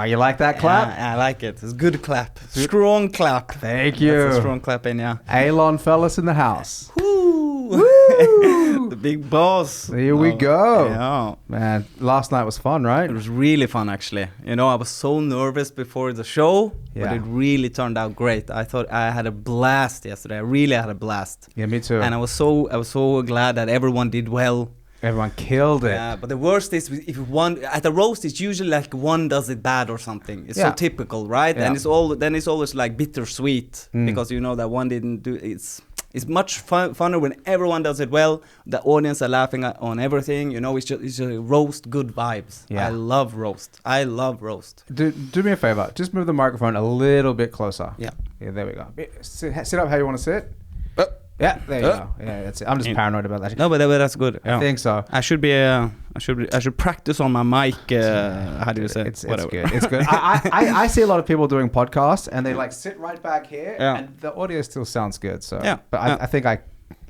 Oh, you like that clap? Yeah, I like it. It's a good clap. Strong clap. Thank you. That's a strong clap, Inia. Alon Fellus in the house. Woo! Woo! The big boss. Here we go. Yeah. Man, last night was fun, right? It was really fun, actually. You know, I was so nervous before the show, but it really turned out great. I thought I had a blast yesterday. I really had a blast. Yeah, me too. And I was so glad that everyone did well. Everyone killed it. Yeah, but the worst is if one at a roast, it's usually like one does it bad or something. It's so typical, right? Yeah. And it's always like bittersweet because you know that one didn't do. It's much funner when everyone does it well. The audience are laughing on everything. You know, it's just roast, good vibes. Yeah. I love roast. Do me a favor. Just move the microphone a little bit closer. Yeah. Yeah, there we go. Sit up how you want to sit. Yeah, there you go. Yeah, that's it. I'm just paranoid about that. No, but that's good. I think so. I should practice on my mic. How do you say? It's good. It's good. I see a lot of people doing podcasts and they like sit right back here and the audio still sounds good. So but I think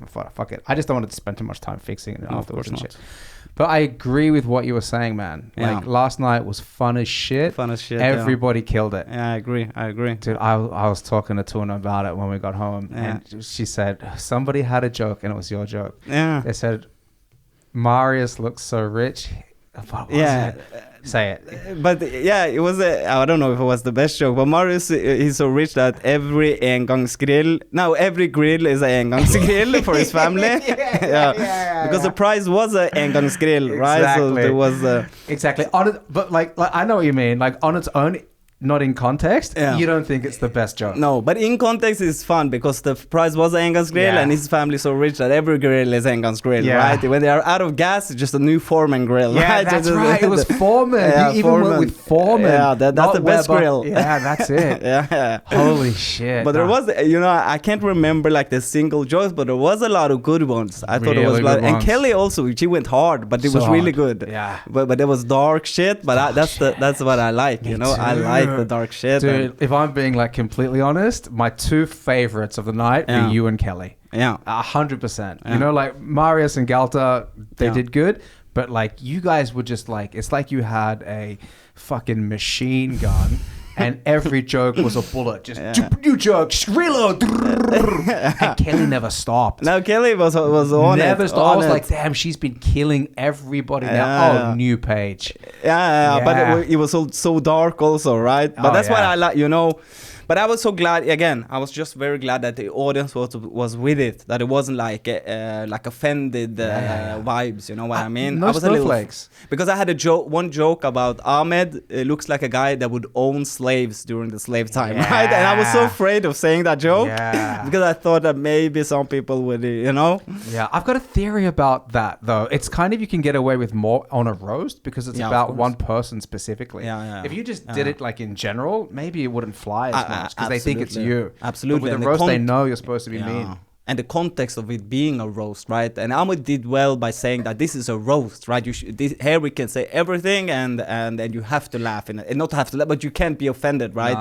fuck it. I just don't want to spend too much time fixing it afterwards and shit. But I agree with what you were saying, man. Like last night was fun as shit. Everybody killed it. Yeah, I agree. Dude, I was talking to Tuna about it when we got home, and she said somebody had a joke, and it was your joke. Yeah. They said Marius looks so rich. What was it? Say it. But it was I don't know if it was the best joke, but Marius, he's so rich that every grill is a engangsgrill for his family. Because the prize was a engangsgrill, right? Exactly. So there was exactly on it, but like I know what you mean. Like on its own, not in context, you don't think it's the best joke. No, but in context it's fun because the prize was an engangsgrill and his family is so rich that every grill is engangsgrill, right? When they are out of gas, it's just a new Foreman grill, right? That's right. It was Foreman. You even went with Foreman. Yeah, that's the best grill. Yeah, that's it. Holy shit. But there was, I can't remember like the single jokes, but there was a lot of good ones. I thought it was a lot. And Kelly also, she went hard, but it was really good. Yeah. But there was dark shit, but that's what I like, you know? I like the dark shit. Dude, if I'm being like completely honest, my two favorites of the night were you and Kelly. Yeah. 100%. You know, like Marius and Galta, they did good, but like you guys were just like, it's like you had a fucking machine gun and every joke was a bullet. Just new joke, Skrilla. And Kelly never stopped. No, Kelly was on never it. Stopped. I was like, damn, she's been killing everybody now. Oh, new page. Yeah. But it was so dark also, right? But that's what I like, you know. But I was so glad, again, I was just very glad that the audience was with it, that it wasn't like offended vibes, you know what I mean? No I was snowflakes. Because I had one joke about Ahmed. It looks like a guy that would own slaves during the slave time, right? And I was so afraid of saying that joke because I thought that maybe some people would, you know? Yeah, I've got a theory about that, though. It's kind of, you can get away with more on a roast because it's about one person specifically. If you just did it like in general, maybe it wouldn't fly as much. Because they think it's you. Absolutely. But with a roast, they know you're supposed to be mean. And the context of it being a roast, right? And Ahmed did well by saying that this is a roast, right? Here we can say everything, and you have to laugh, and not have to laugh, but you can't be offended, right?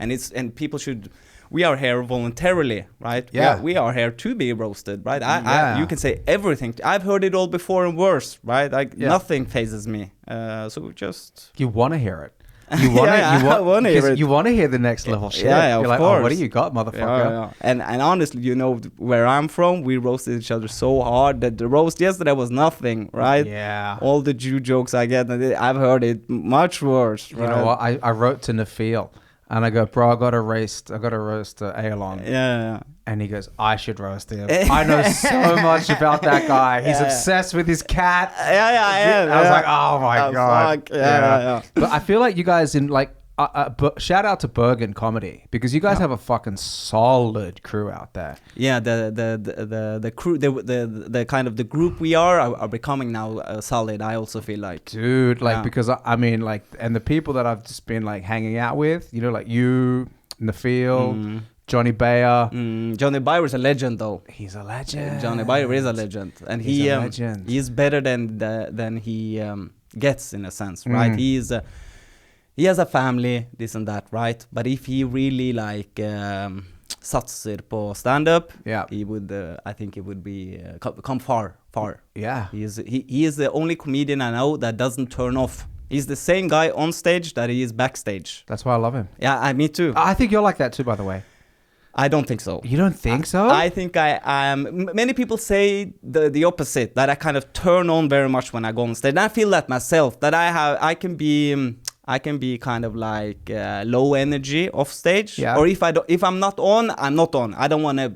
And people should. We are here voluntarily, right? Yeah. We are here to be roasted, right? You can say everything. I've heard it all before and worse, right? Like nothing phases me. So just you want to hear it. You want to hear the next level shit. You're like, course. oh, what do you got, motherfucker? And honestly, you know, where I'm from, we roasted each other so hard that the roast yesterday was nothing, right? Yeah. All the Jew jokes I get, I've heard it much worse. You know what? I wrote to Nafil and I go, bro, I got to roast Alon. Yeah. And he goes, I should roast him. I know so much about that guy. He's obsessed with his cat. Yeah. I was like, oh my God. Fuck. Yeah. But I feel like you guys in like, shout out to Bergen Comedy because you guys have a fucking solid crew out there. Yeah, the crew, the kind of the group we are becoming now solid. I also feel like, dude, like because I mean like, and the people that I've just been like hanging out with, you know, like you, Nafil, Johnny Bayer. Johnny Bayer is a legend, though. He's a legend. Johnny Bayer is a legend, and he's a legend. He's better than he gets in a sense, right? He has a family, this and that, right? But if he really like satser på stand-up, he would. I think he would be come far. Yeah. He is the only comedian I know that doesn't turn off He's the same guy on stage that he is backstage. That's why I love him. Yeah, me too. I think you're like that too, by the way. I don't think so. You don't think so? I think I am. Many people say the opposite, that I kind of turn on very much when I go on stage. And I feel that myself, that I can be kind of like low energy off stage. Yeah. Or if I'm not on, I'm not on. I don't want to.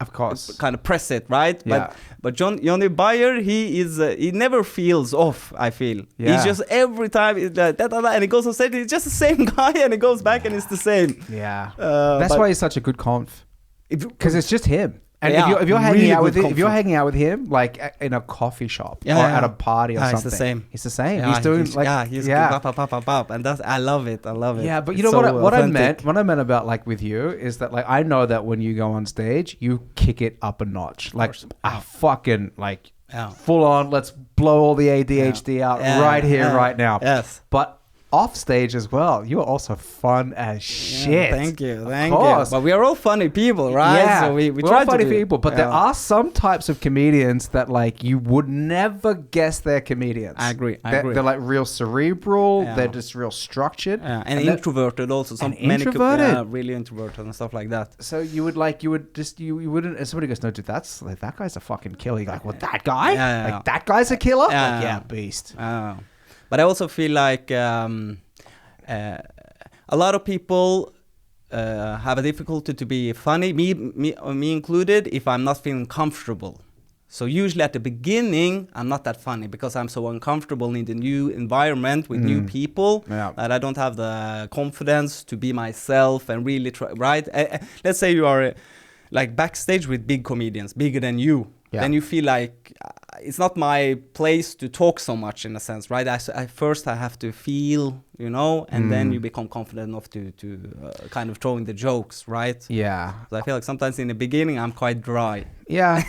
Of course. Kind of press it, right? Yeah. But Johnny Bayer, he never feels off, I feel. Yeah. He's just every time, and he goes on stage, he's just the same guy, and he goes back and it's the same. Yeah. That's why he's such a good conf. Because it's just him. And if you're hanging out with him, like in a coffee shop or at a party or something, it's the same. It's the same. Yeah, he's doing pop, and I love it. Yeah, but you know what I meant about like with you is that like I know that when you go on stage, you kick it up a notch, like fucking like full on. Let's blow all the ADHD out right here, right now. Yes, but off stage as well, you're also fun as shit. Thank you. But we are all funny people, right? Yeah, so we we're all funny people. But there are some types of comedians that like you would never guess they're comedians. I agree. They're like real cerebral. Yeah. They're just real structured. Yeah. And introverted also. Introverted. Really introverted and stuff like that. So you wouldn't. If somebody goes, no, dude, that guy's a fucking killer. You're like, what, that guy? That guy's a killer? Beast. But I also feel like a lot of people have a difficulty to be funny, me included, if I'm not feeling comfortable. So usually at the beginning, I'm not that funny because I'm so uncomfortable in the new environment with new people that I don't have the confidence to be myself and really try, right? Let's say you are like backstage with big comedians, bigger than you. Yeah. Then you feel like it's not my place to talk so much in a sense, right? First I have to feel, and then you become confident enough to kind of throwing the jokes, right? Yeah. So I feel like sometimes in the beginning I'm quite dry. Yeah,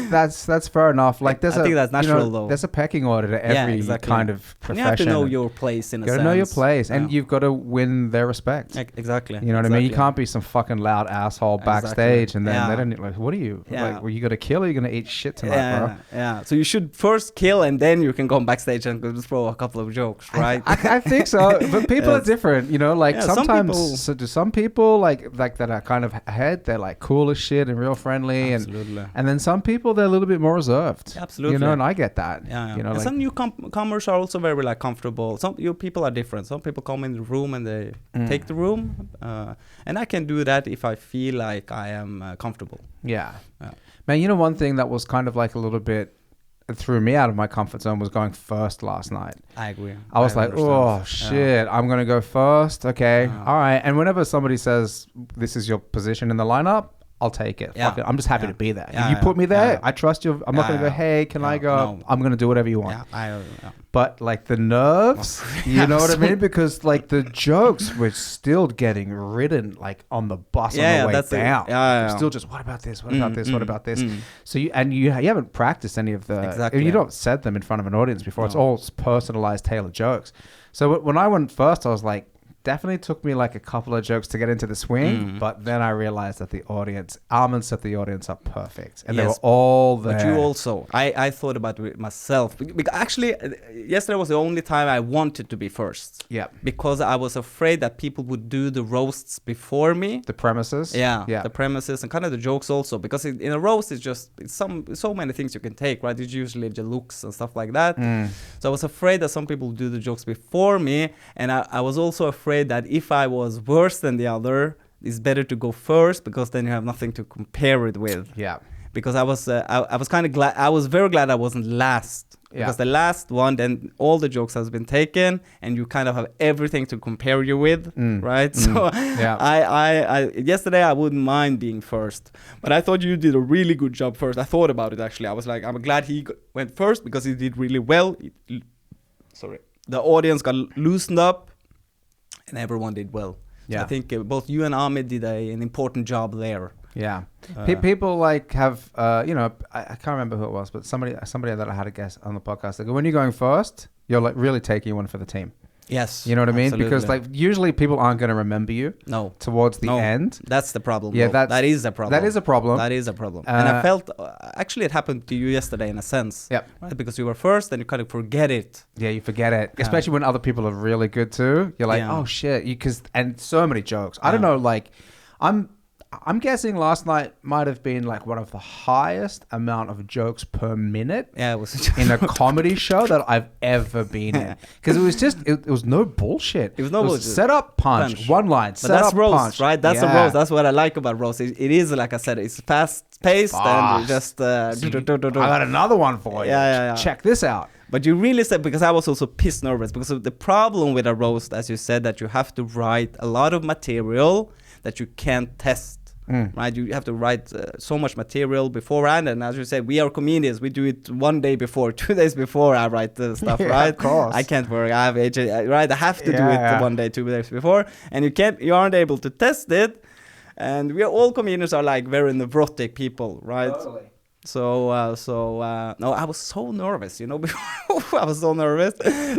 that's fair enough. Like I think that's natural though. There's a pecking order to every kind of profession. You have to know your place in a sense. You gotta know your place, and you've got to win their respect. Exactly. You know what I mean? You can't be some fucking loud asshole backstage, and then they don't like. What are you? Like, were you gonna kill or are you gonna eat shit tonight, bro? Yeah. So you should first kill, and then you can come backstage and go throw a couple of jokes, right? I think so, but people are different. Like sometimes. Some people like that are kind of ahead. They're like cool as shit and real friendly. Absolutely. And then some people, they're a little bit more reserved. Absolutely. And I get that. Yeah. And like some newcomers are also very like comfortable. Some people are different. Some people come in the room and they take the room. And I can do that if I feel like I am comfortable. Yeah. Man, one thing that was kind of like a little bit threw me out of my comfort zone was going first last night. I agree. I was like, oh shit, I'm going to go first. Okay. All right. And whenever somebody says this is your position in the lineup, I'll take it. Fuck it. I'm just happy to be there. If you put me there, I trust you. I'm not going to go, hey, can I go? No. I'm going to do whatever you want. But like the nerves, you know what I mean? Because like the jokes were still getting written like on the bus on the way down. Still just, what about this? What about this? What about this? So you haven't practiced any of the, you don't said them in front of an audience before. It's all personalized, tailored jokes. So when I went first, I was like, definitely took me like a couple of jokes to get into the swing, but then I realized that the audience, Armin set the audience up perfect, and they were all there. But you also, I thought about it myself. Because actually, yesterday was the only time I wanted to be first. Yeah. Because I was afraid that people would do the roasts before me. The premises. Yeah. The premises and kind of the jokes also. Because in a roast, it's so many things you can take, right? It's usually the looks and stuff like that. So I was afraid that some people would do the jokes before me, and I was also afraid that if I was worse than the other, it's better to go first because then you have nothing to compare it with. Yeah. Because I was kind of glad. I was very glad I wasn't last. Because the last one, then all the jokes has been taken, and you kind of have everything to compare you with, right? So I yesterday I wouldn't mind being first, but I thought you did a really good job first. I thought about it actually. I was like, I'm glad he went first because he did really well. The audience got loosened up. And everyone did well. So I think both you and Ahmed did an important job there. Yeah. People like have, I can't remember who it was, but somebody that I had a guest on the podcast, they go, when you're going first, you're like really taking one for the team. Yes. You know what I mean? Because like usually people aren't going to remember you. No. Towards the end. That's the problem. Yeah, that is a problem. That is a problem. That is a problem. And I felt actually it happened to you yesterday in a sense. Yep. Right? Because you were first, then you kind of forget it. Yeah, you forget it. Especially when other people are really good too. You're like, oh shit, and so many jokes. I don't know, like I'm guessing last night might have been like one of the highest amount of jokes per minute it was in a comedy show that I've ever been in. Because it was just, it was no bullshit. It was no bullshit. Set up, punch, one line, set up, roast, punch. Right? That's a roast. That's what I like about roast. It is, like I said, it's fast-paced and you just... I got another one for you. Yeah. Check this out. But you really said, because I was also pissed nervous, because of the problem with a roast, as you said, that you have to write a lot of material that you can't test. Right, you have to write so much material beforehand, and as you said, we are comedians. We do it 1 day before, 2 days before I write the stuff. Right, of course. I can't work. I have right. I have to do it 1 day, 2 days before, and you aren't able to test it. And all comedians are like very neurotic people, right? Totally. So no, I was so nervous, before I was so nervous.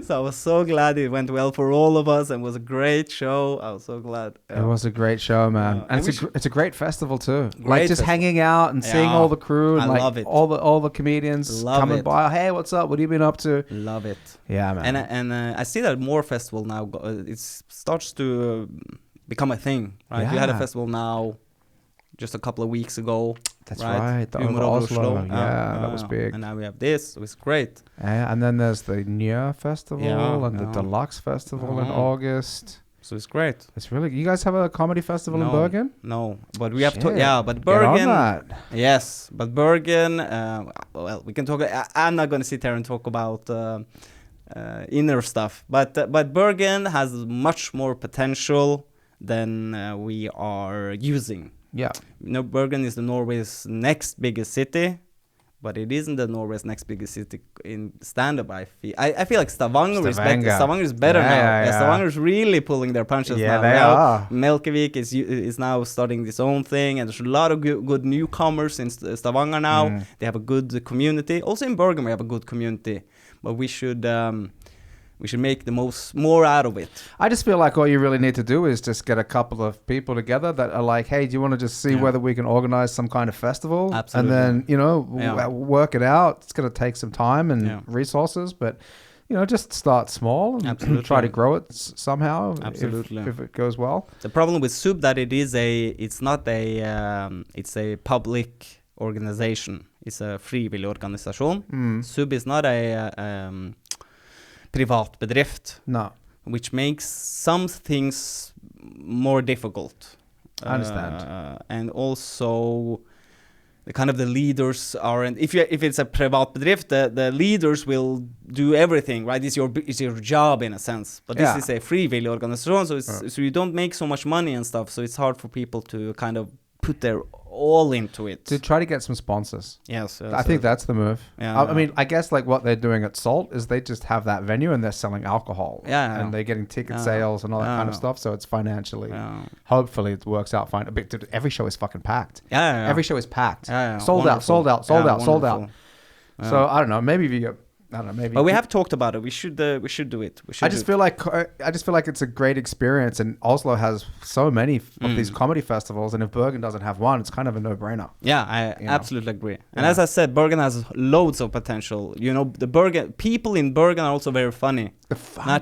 So I was so glad it went well for all of us and was a great show. I was so glad. It was a great show, man. And it's a great festival too. Like just hanging out and seeing all the crew and love it. all the comedians coming by. Hey, what's up? What have you been up to? Love it. Yeah, man. And I see that more festival now. It starts to become a thing, right? Yeah. You had a festival now. Just a couple of weeks ago. That's right. The Oslo. Yeah, that was big. And now we have this. It was great. And then there's the Inia festival and the Deluxe festival in August. So it's great. It's really. You guys have a comedy festival in Bergen? No, but we have to. Yeah, but Bergen. Get on that. Yes, but Bergen. Well, we can talk. I'm not going to sit here and talk about inner stuff, but Bergen has much more potential than we are using. Yeah. Bergen is the Norway's next biggest city, but it isn't the Norway's next biggest city in stand-up. I feel like Stavanger is better. Stavanger is better now. Yeah, Stavanger is really pulling their punches now. Yeah, they are. Melkevik is now starting its own thing, and there's a lot of good newcomers in Stavanger now. They have a good community. Also in Bergen, we have a good community, but we should make the more out of it. I just feel like all you really need to do is just get a couple of people together that are like, hey, do you want to just see whether we can organize some kind of festival? Absolutely. And then, work it out. It's going to take some time and resources, but, just start small and try to grow it somehow. Absolutely. If it goes well. The problem with SUB that it's a public organization. It's a frivillig organisasjon. SUB is not a privat bedrift, which makes some things more difficult. I understand. And also, the leaders aren't. If it's a privat bedrift, the leaders will do everything, right? It's your job in a sense. But this is a frivillig organisasjon, so you don't make so much money and stuff. So it's hard for people to kind of put their all into it. To try to get some sponsors. Yes. I think that's the move. Yeah, I mean, I guess like what they're doing at Salt is they just have that venue and they're selling alcohol. Yeah. And they're getting ticket sales and all that kind of stuff. So it's financially, hopefully it works out fine. Every show is fucking packed. Yeah. Every show is packed. Yeah. Sold out. So I don't know. Maybe if you go... I don't know, maybe. But we have talked about it. We should do it. I just feel like it's a great experience, and Oslo has so many of these comedy festivals, and if Bergen doesn't have one, it's kind of a no-brainer. Yeah, I absolutely agree. And as I said, Bergen has loads of potential. The people in Bergen are also very funny.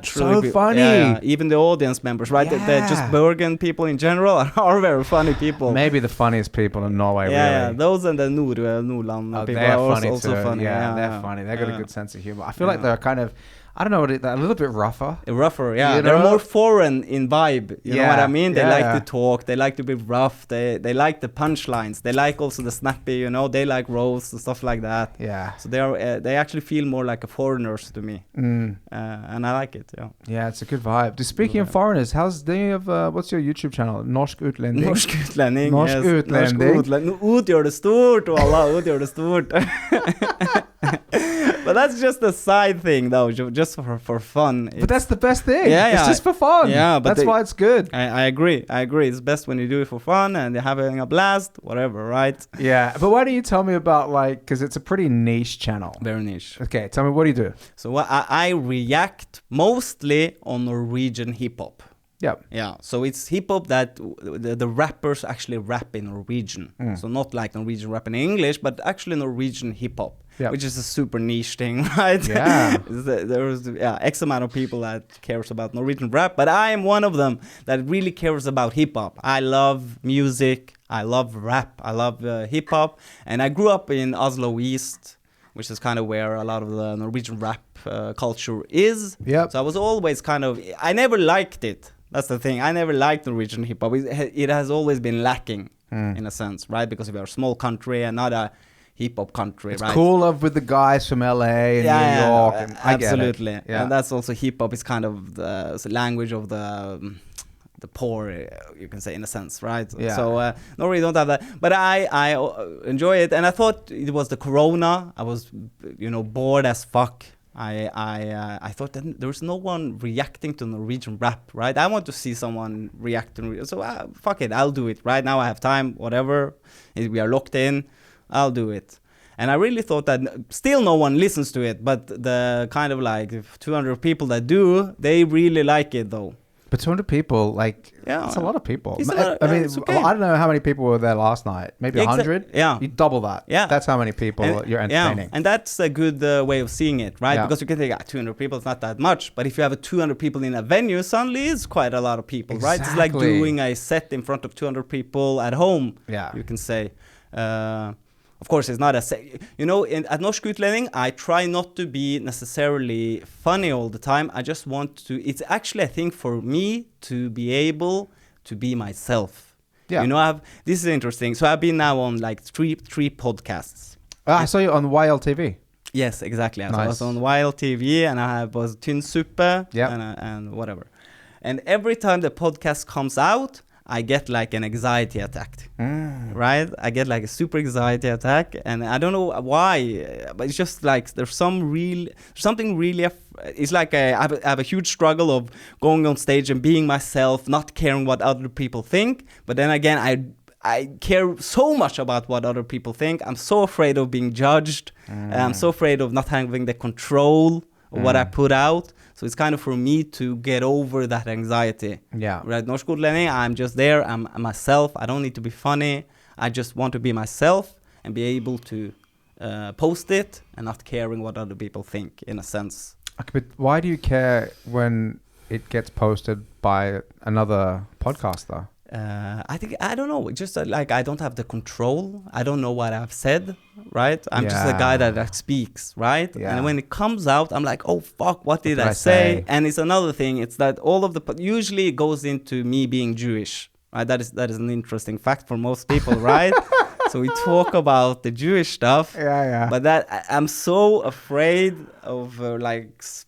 So funny. Yeah. Even the audience members, right? Yeah. They're just Bergen people in general are very funny people. Maybe the funniest people in Norway. Really. Yeah. Those and the Nordland people are also funny. Yeah, they're funny. They got a good sense of humor. I feel like they're kind of, I don't know, they're a little bit rougher. Yeah. They're more foreign in vibe. You know what I mean? They like to talk. They like to be rough. They like the punchlines. They like also the snappy, They like roasts and stuff like that. Yeah. So they actually feel more like a foreigners to me. And I like it, Yeah, it's a good vibe. Speaking of foreigners, what's your YouTube channel? Norsk utlending. Norsk utlending. Norsk utlending. Ut gjør det stort, og Allah, ut gjør det stort. But that's just a side thing, though, just for fun. But that's the best thing. Yeah, it's just for fun. Yeah, but that's why it's good. I agree. It's best when you do it for fun and you're having a blast, whatever, right? Yeah, but why don't you tell me about, like, because it's a pretty niche channel. Very niche. Okay, tell me, what do you do? So I react mostly on Norwegian hip-hop. Yeah. So it's hip-hop that the rappers actually rap in Norwegian. So not like Norwegian rap in English, but actually Norwegian hip-hop, which is a super niche thing, right? Yeah. There's X amount of people that cares about Norwegian rap, but I am one of them that really cares about hip-hop. I love music. I love rap. I love hip-hop. And I grew up in Oslo East, which is kind of where a lot of the Norwegian rap culture is. So I was always I never liked it. That's the thing. I never liked Norwegian hip-hop. It has always been lacking, in a sense, right? Because we are a small country and not a hip-hop country, it's right? It's cool with the guys from LA and New York. And absolutely. I get it. Yeah. And that's also hip-hop is kind of the language of the poor, you can say, in a sense, right? Yeah. So Norway don't have that. But I enjoy it. And I thought it was the corona. I was, bored as fuck. I thought that there's no one reacting to Norwegian rap, right? I want to see someone react to, so fuck it, I'll do it. Right now I have time, whatever. We are locked in, I'll do it. And I really thought that still no one listens to it, but the kind of like 200 people that do, they really like it though. But 200 people, like, it's a lot of people. I mean, okay. I don't know how many people were there last night. Maybe 100? You double that. That's how many people you're entertaining. And that's a good way of seeing it, right? Because you can think, 200 people is not that much. But if you have 200 people in a venue, suddenly it's quite a lot of people, right? It's like doing a set in front of 200 people at home, you can say. Of course, it's not at Norsk utlending, I try not to be necessarily funny all the time. I just want to, it's actually a thing for me to be able to be myself. Yeah. This is interesting. So I've been now on like three podcasts. I saw you on Wild TV. Yes, exactly. Nice. So I was on Wild TV and I was Tynn Suppe and whatever. And every time the podcast comes out, I get like an anxiety attack, right? I get like a super anxiety attack, and I don't know why, but it's just like there's something really. It's like I have a huge struggle of going on stage and being myself, not caring what other people think. But then again, I care so much about what other people think. I'm so afraid of being judged. I'm so afraid of not having the control of what I put out. So it's kind of for me to get over that anxiety. Yeah. Right. Norsk utlending, I'm just there. I'm myself. I don't need to be funny. I just want to be myself and be able to post it and not caring what other people think, in a sense. Okay, but why do you care when it gets posted by another podcaster? I don't know. Just like I don't have the control. I don't know what I've said, right? I'm just a guy that speaks, right? Yeah. And when it comes out, I'm like, oh fuck, what did I say? And it's another thing. It's that all of usually it goes into me being Jewish, right? That is an interesting fact for most people, right? So we talk about the Jewish stuff, but that I'm so afraid of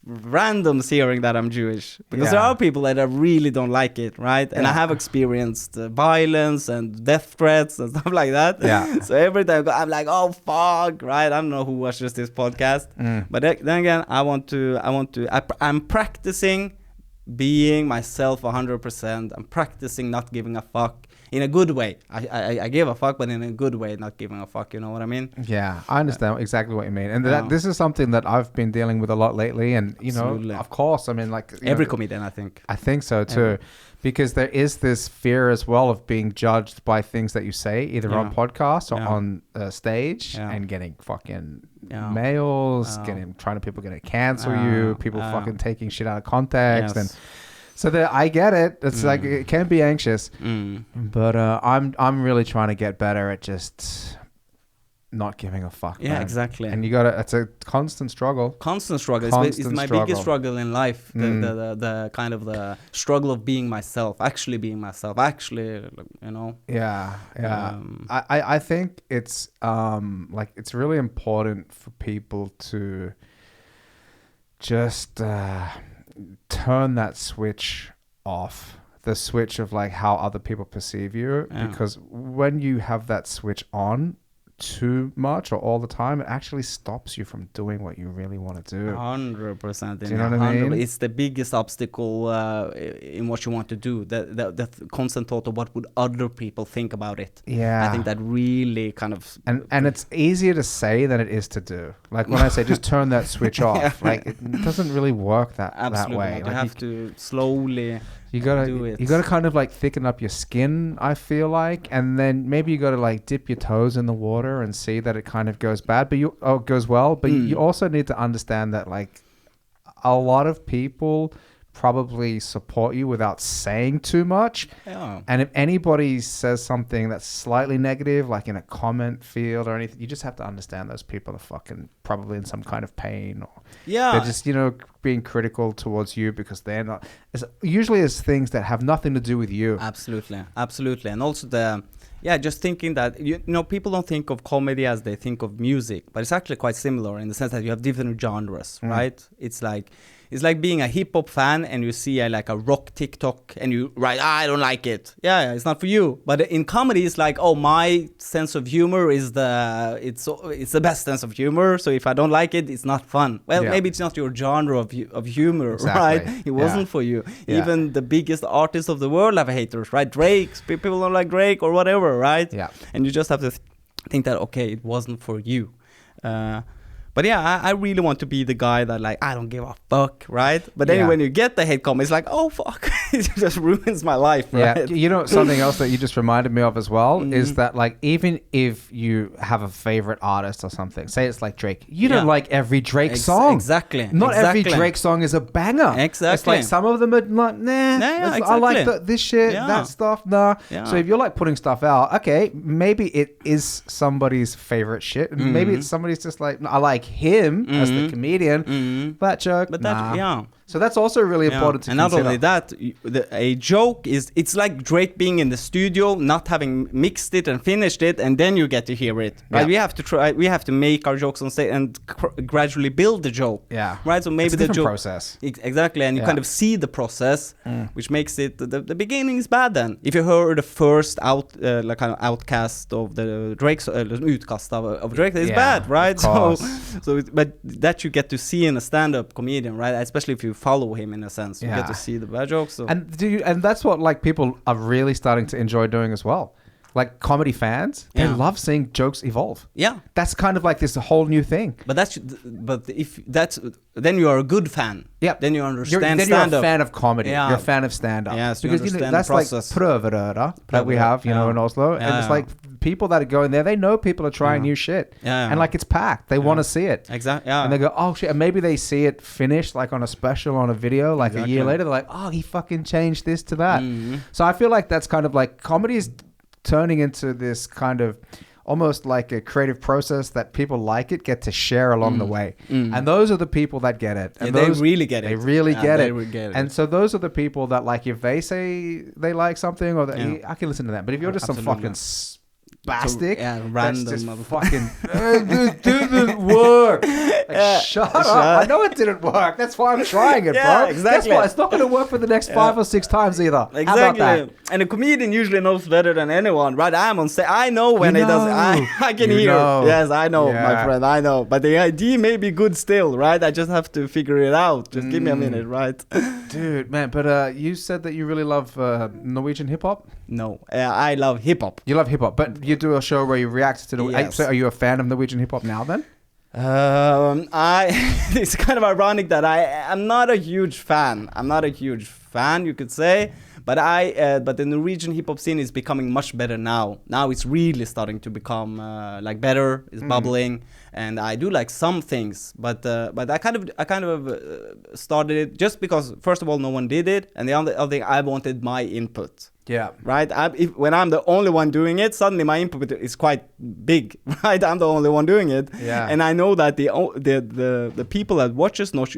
randoms hearing that I'm Jewish, because there are people that I really don't like it, right? And I have experienced violence and death threats and stuff like that. Yeah. So every time I'm like, oh fuck, right? I don't know who watches this podcast, but then again, I'm practicing being myself 100%. I'm practicing not giving a fuck. In a good way. I give a fuck, but in a good way, not giving a fuck. You know what I mean? Yeah, I understand exactly what you mean. And this is something that I've been dealing with a lot lately. And, of course, I mean, like... Every comedian, I think. I think so, too. Because there is this fear as well of being judged by things that you say, either on podcasts or on stage, and getting fucking mails, people getting cancel you, people fucking taking shit out of context. And... So I get it. It's like it can be anxious, but I'm really trying to get better at just not giving a fuck. Yeah, man. Exactly. And it's a constant struggle. It's my biggest struggle in life. The kind of the struggle of being myself, actually being myself. Yeah. I think it's it's really important for people to just. Turn that switch off, the switch of like how other people perceive you, because when you have that switch on too much or all the time, it actually stops you from doing what you really want to do. 100%. Do you know what I mean? It's the biggest obstacle in what you want to do. The constant thought of what would other people think about it. Yeah. I think that really kind of... And it's easier to say than it is to do. Like when I say just turn that switch off, like it doesn't really work that way. You like have to slowly... You gotta kind of like thicken up your skin, I feel like, and then maybe you gotta like dip your toes in the water and see that it kind of goes goes well. But you also need to understand that like a lot of people probably support you without saying too much. Yeah. And if anybody says something that's slightly negative, like in a comment field or anything, you just have to understand those people are fucking probably in some kind of pain, or they're just, being critical towards you because they're not. Usually it's things that have nothing to do with you. Absolutely. And also just thinking that, people don't think of comedy as they think of music, but it's actually quite similar in the sense that you have different genres, right? It's like being a hip-hop fan and you see a rock TikTok and you write, I don't like it. Yeah, it's not for you. But in comedy, it's like, my sense of humor is it's the best sense of humor. So if I don't like it, it's not fun. Well, maybe it's not your genre of humor, right? It wasn't for you. Yeah. Even the biggest artists of the world have haters, right? Drake, people don't like Drake or whatever, right? Yeah. And you just have to think that, okay, it wasn't for you. But yeah, I really want to be the guy that I don't give a fuck, right? But then when you get the hate comment, it's like, oh fuck, it just ruins my life, right? Yeah, something else that you just reminded me of as well is that even if you have a favorite artist or something, say it's like Drake, you don't like every Drake song. Exactly. Not every Drake song is a banger. Exactly. It's like some of them are like, exactly. I like this shit, that stuff, nah. Yeah. So if you're putting stuff out, okay, maybe it is somebody's favorite shit, and maybe it's somebody's just like, I like him as the comedian, that joke, so that's also really important to consider. And not only that, a joke it's like Drake being in the studio, not having mixed it and finished it, and then you get to hear it, right? We have to make our jokes on stage and gradually build the joke, right? So maybe it's a different process, exactly, and you kind of see the process, which makes it the beginning is bad. Then if you heard the first kind of outcast of the Drake's utkast of Drake, it's bad, right? So but that you get to see in a stand-up comedian, right? Especially if you follow him in a sense, you get to see the bad jokes. So. And that's what people are really starting to enjoy doing as well. Like comedy fans, they love seeing jokes evolve. Yeah, that's kind of like this whole new thing. But if that's then you are a good fan. Yeah, then you understand. Then you're a fan of comedy. Yeah. You're a fan of stand-up. Yeah, so because that's like prøverøra that we have, in Oslo, and it's like people that are going there. They know people are trying new shit, and it's packed. They want to see it. Exactly. Yeah. And they go, oh shit, and maybe they see it finished on a special on a video a year later. They're like, oh, he fucking changed this to that. So I feel like that's kind of comedy is turning into this kind of almost like a creative process that people get to share along the way. And those are the people that get it. And they really get it. They really get it. And so those are the people that if they say they like something, or I can listen to that. But if you're just some fucking spastic, random just fucking it didn't work. Shut up. I know it didn't work. That's why I'm trying it, bro. Exactly. That's why it's not going to work for the next 5 or 6 times either. Exactly. How about that? And a comedian usually knows better than anyone, right? I'm on stage. I know when he does. I can hear. Yes, I know, my friend. I know. But the idea may be good still, right? I just have to figure it out. Just give me a minute, right? Dude, man. But you said that you really love Norwegian hip-hop? No, I love hip-hop. You love hip-hop, but you do a show where you react to the... Yes. So are you a fan of Norwegian hip-hop now then? It's kind of ironic that I'm not a huge fan. You could say, but but the Norwegian hip hop scene is becoming much better now. Now it's really starting to become better. It's bubbling, and I do like some things, but I kind of started it just because first of all no one did it, and the other thing I wanted my input. Yeah. Right. When I'm the only one doing it, suddenly my input is quite big. Right. I'm the only one doing it. Yeah. And I know that the people that watches Norsk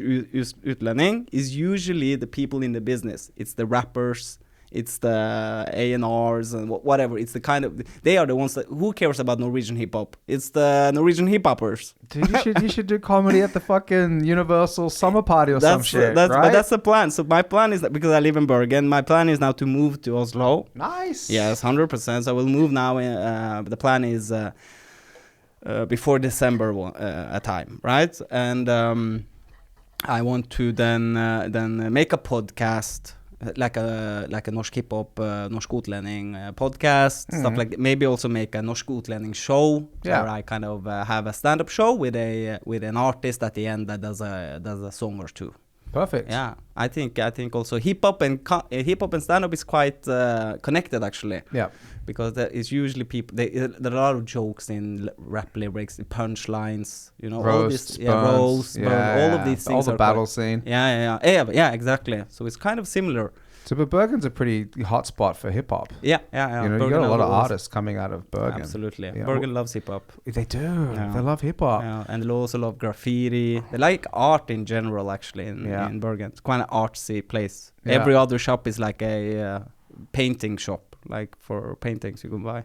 utlending is usually the people in the business. It's the rappers. It's the A&Rs and whatever. It's the kind of... They are the ones that... Who cares about Norwegian hip-hop? It's the Norwegian hip-hoppers. Dude, you should do comedy at the fucking Universal Summer Party or some shit, right? But that's the plan. So my plan is that... Because I live in Bergen, my plan is now to move to Oslo. Nice. Yes, 100%. So I will move now. The plan is... before December a time, right? And I want to then make a podcast, like a Norsk Hip-Hop, Norsk utlending podcast, stuff like that. Maybe also make a Norsk utlending show, where I kind of have a stand-up show with an artist at the end that does a song or two. Perfect. Yeah, I think also hip-hop and stand-up is quite connected, actually. Yeah. Because it's usually people. There are a lot of jokes in rap lyrics, punchlines, roast, all this, all of these things. All the battle scene. Yeah, exactly. So it's kind of similar. So, but Bergen's a pretty hot spot for hip hop. Yeah. You got a lot of artists coming out of Bergen. Absolutely. Yeah. Bergen loves hip hop. They do. Yeah. They love hip hop. Yeah. And they also love graffiti. They like art in general, actually, in Bergen. It's quite an artsy place. Yeah. Every other shop is like a painting shop. Like for paintings you can buy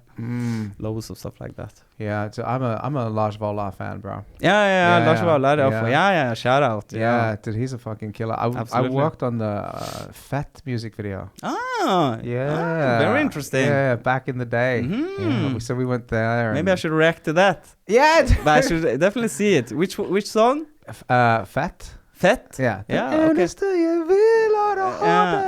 loads of stuff like that. Yeah, so I'm a Lars Vaular fan, bro. Yeah, Lars Vaular. Yeah, shout out. Yeah, dude, he's a fucking killer. I worked on the Fett music video. Very interesting. Yeah, back in the day. Yeah, so we went there. Maybe I should react to that. Yeah, but I should definitely see it. Which song? Fett. Fett? Yeah. Okay.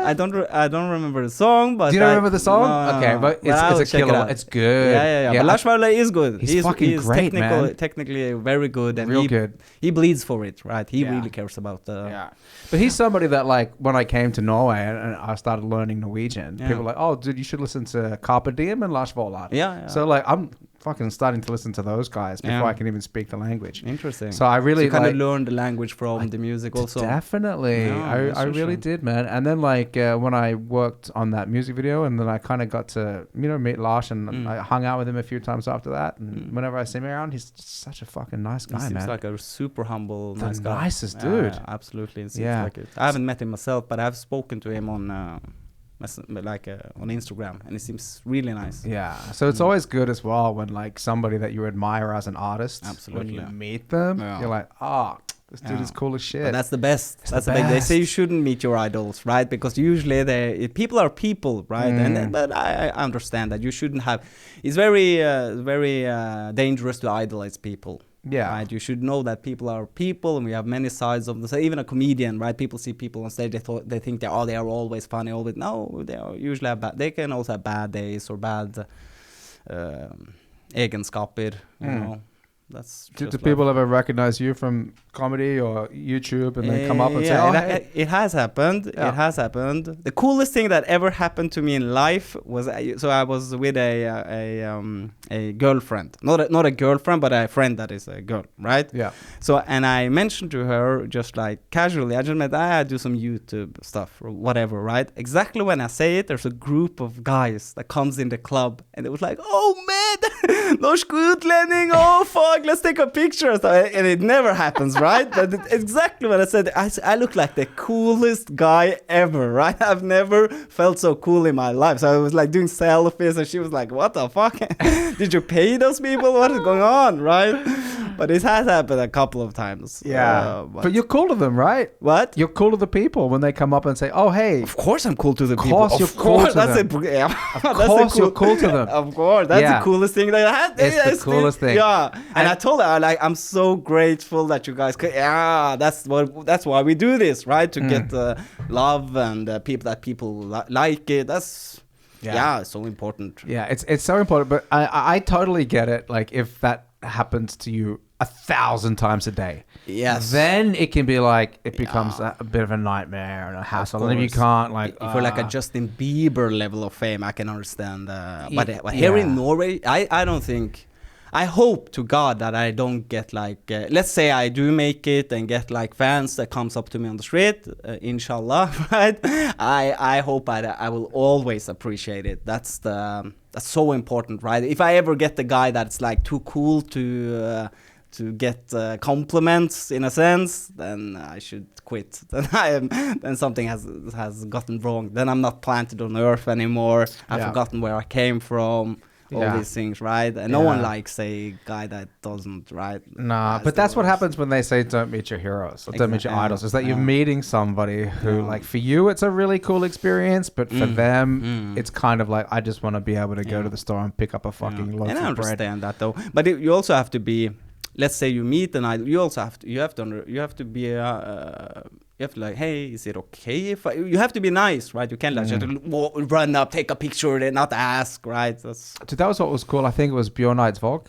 I don't remember the song, but do you remember the song? No, okay, but it's a killer. It's good. Yeah. But Lars Vaular is good. He's fucking great, man. Technically very good, and real good. He bleeds for it, right? He really cares about the. Yeah. But he's somebody that, like, when I came to Norway and I started learning Norwegian, people were like, "Oh, dude, you should listen to Carpe Diem and Lars Vaular." Yeah. So like, I'm fucking starting to listen to those guys before I can even speak the language. Interesting. So I really kind of learned the language from the music also. Definitely. I really did, man. And then like when I worked on that music video, and then I kind of got to meet Lars, and I hung out with him a few times after that. And whenever I see him around, he's just such a fucking nice guy, man. He seems like a super humble, nice guy. The nicest dude. Absolutely. It seems like it. I haven't met him myself, but I've spoken to him on Instagram, and it seems really nice. Yeah, so it's always good as well when like somebody that you admire as an artist, when you meet them, you're like, this dude is cool as shit. But that's the best. That's the best. They say you shouldn't meet your idols, right? Because usually people are people, right? But I understand that you shouldn't have. It's very dangerous to idolize people. Yeah. Right. You should know that people are people, and we have many sides of the. Even a comedian, right? People see people on stage. They think they are always funny. Always no. They are usually have bad. They can also have bad days or bad egenskaper. You know. That's. Do people ever recognize you from comedy or YouTube and then come up and say, "Oh, hey"? It has happened. Yeah. It has happened. The coolest thing that ever happened to me in life was I was with a girlfriend, not a girlfriend, but a friend that is a girl, right? Yeah. So and I mentioned to her just like casually, I just meant I do some YouTube stuff or whatever, right? Exactly when I say it, there's a group of guys that comes in the club, and it was like, "Oh man, Norsk utlending, oh fuck, let's take a picture," and it never happens. Right? But exactly what I said. I look like the coolest guy ever, right? I've never felt so cool in my life. So I was like doing selfies, and she was like, "What the fuck? Did you pay those people? What is going on?" Right? But it has happened a couple of times. Yeah. But you're cool to them, right? What? You're cool to the people when they come up and say, "Oh, hey." Of course I'm cool to the people. Of course you're cool to them. Of course you're cool to them. Of course. That's the coolest thing that I had. It's the coolest thing. Yeah. And I told her, like, I'm so grateful that you guys could. Yeah, that's why we do this, right? To get love and people like it. That's so important. Yeah, it's so important. But I totally get it. Like, if that happens to you 1,000 times a day, then it can be like it becomes a bit of a nightmare and a hassle. And if you can't, like, if you're like a Justin Bieber level of fame, I can understand. But here in Norway, I don't think. I hope to God that I don't get like, let's say I do make it and get like fans that comes up to me on the street, inshallah, right? I hope I will always appreciate it. That's so important, right? If I ever get the guy that's like too cool to get compliments in a sense, then I should quit. Then something has gotten wrong. Then I'm not planted on earth anymore. I've forgotten where I came from. all these things, right? And no one likes a guy that doesn't, right? Nah, but that's what happens when they say don't meet your heroes or don't meet your idols. Is that you're meeting somebody who, like, for you, it's a really cool experience, but for them, it's kind of like, I just want to be able to go to the store and pick up a fucking loaf of bread. And I understand that though, but you also have to be. Let's say you meet an idol. You also have to. You have to be. You have to like, hey, is it okay if you have to be nice, right? You can't like just run up, take a picture, and not ask, right? That was what was cool. I think it was Bjorn Eidsvåg.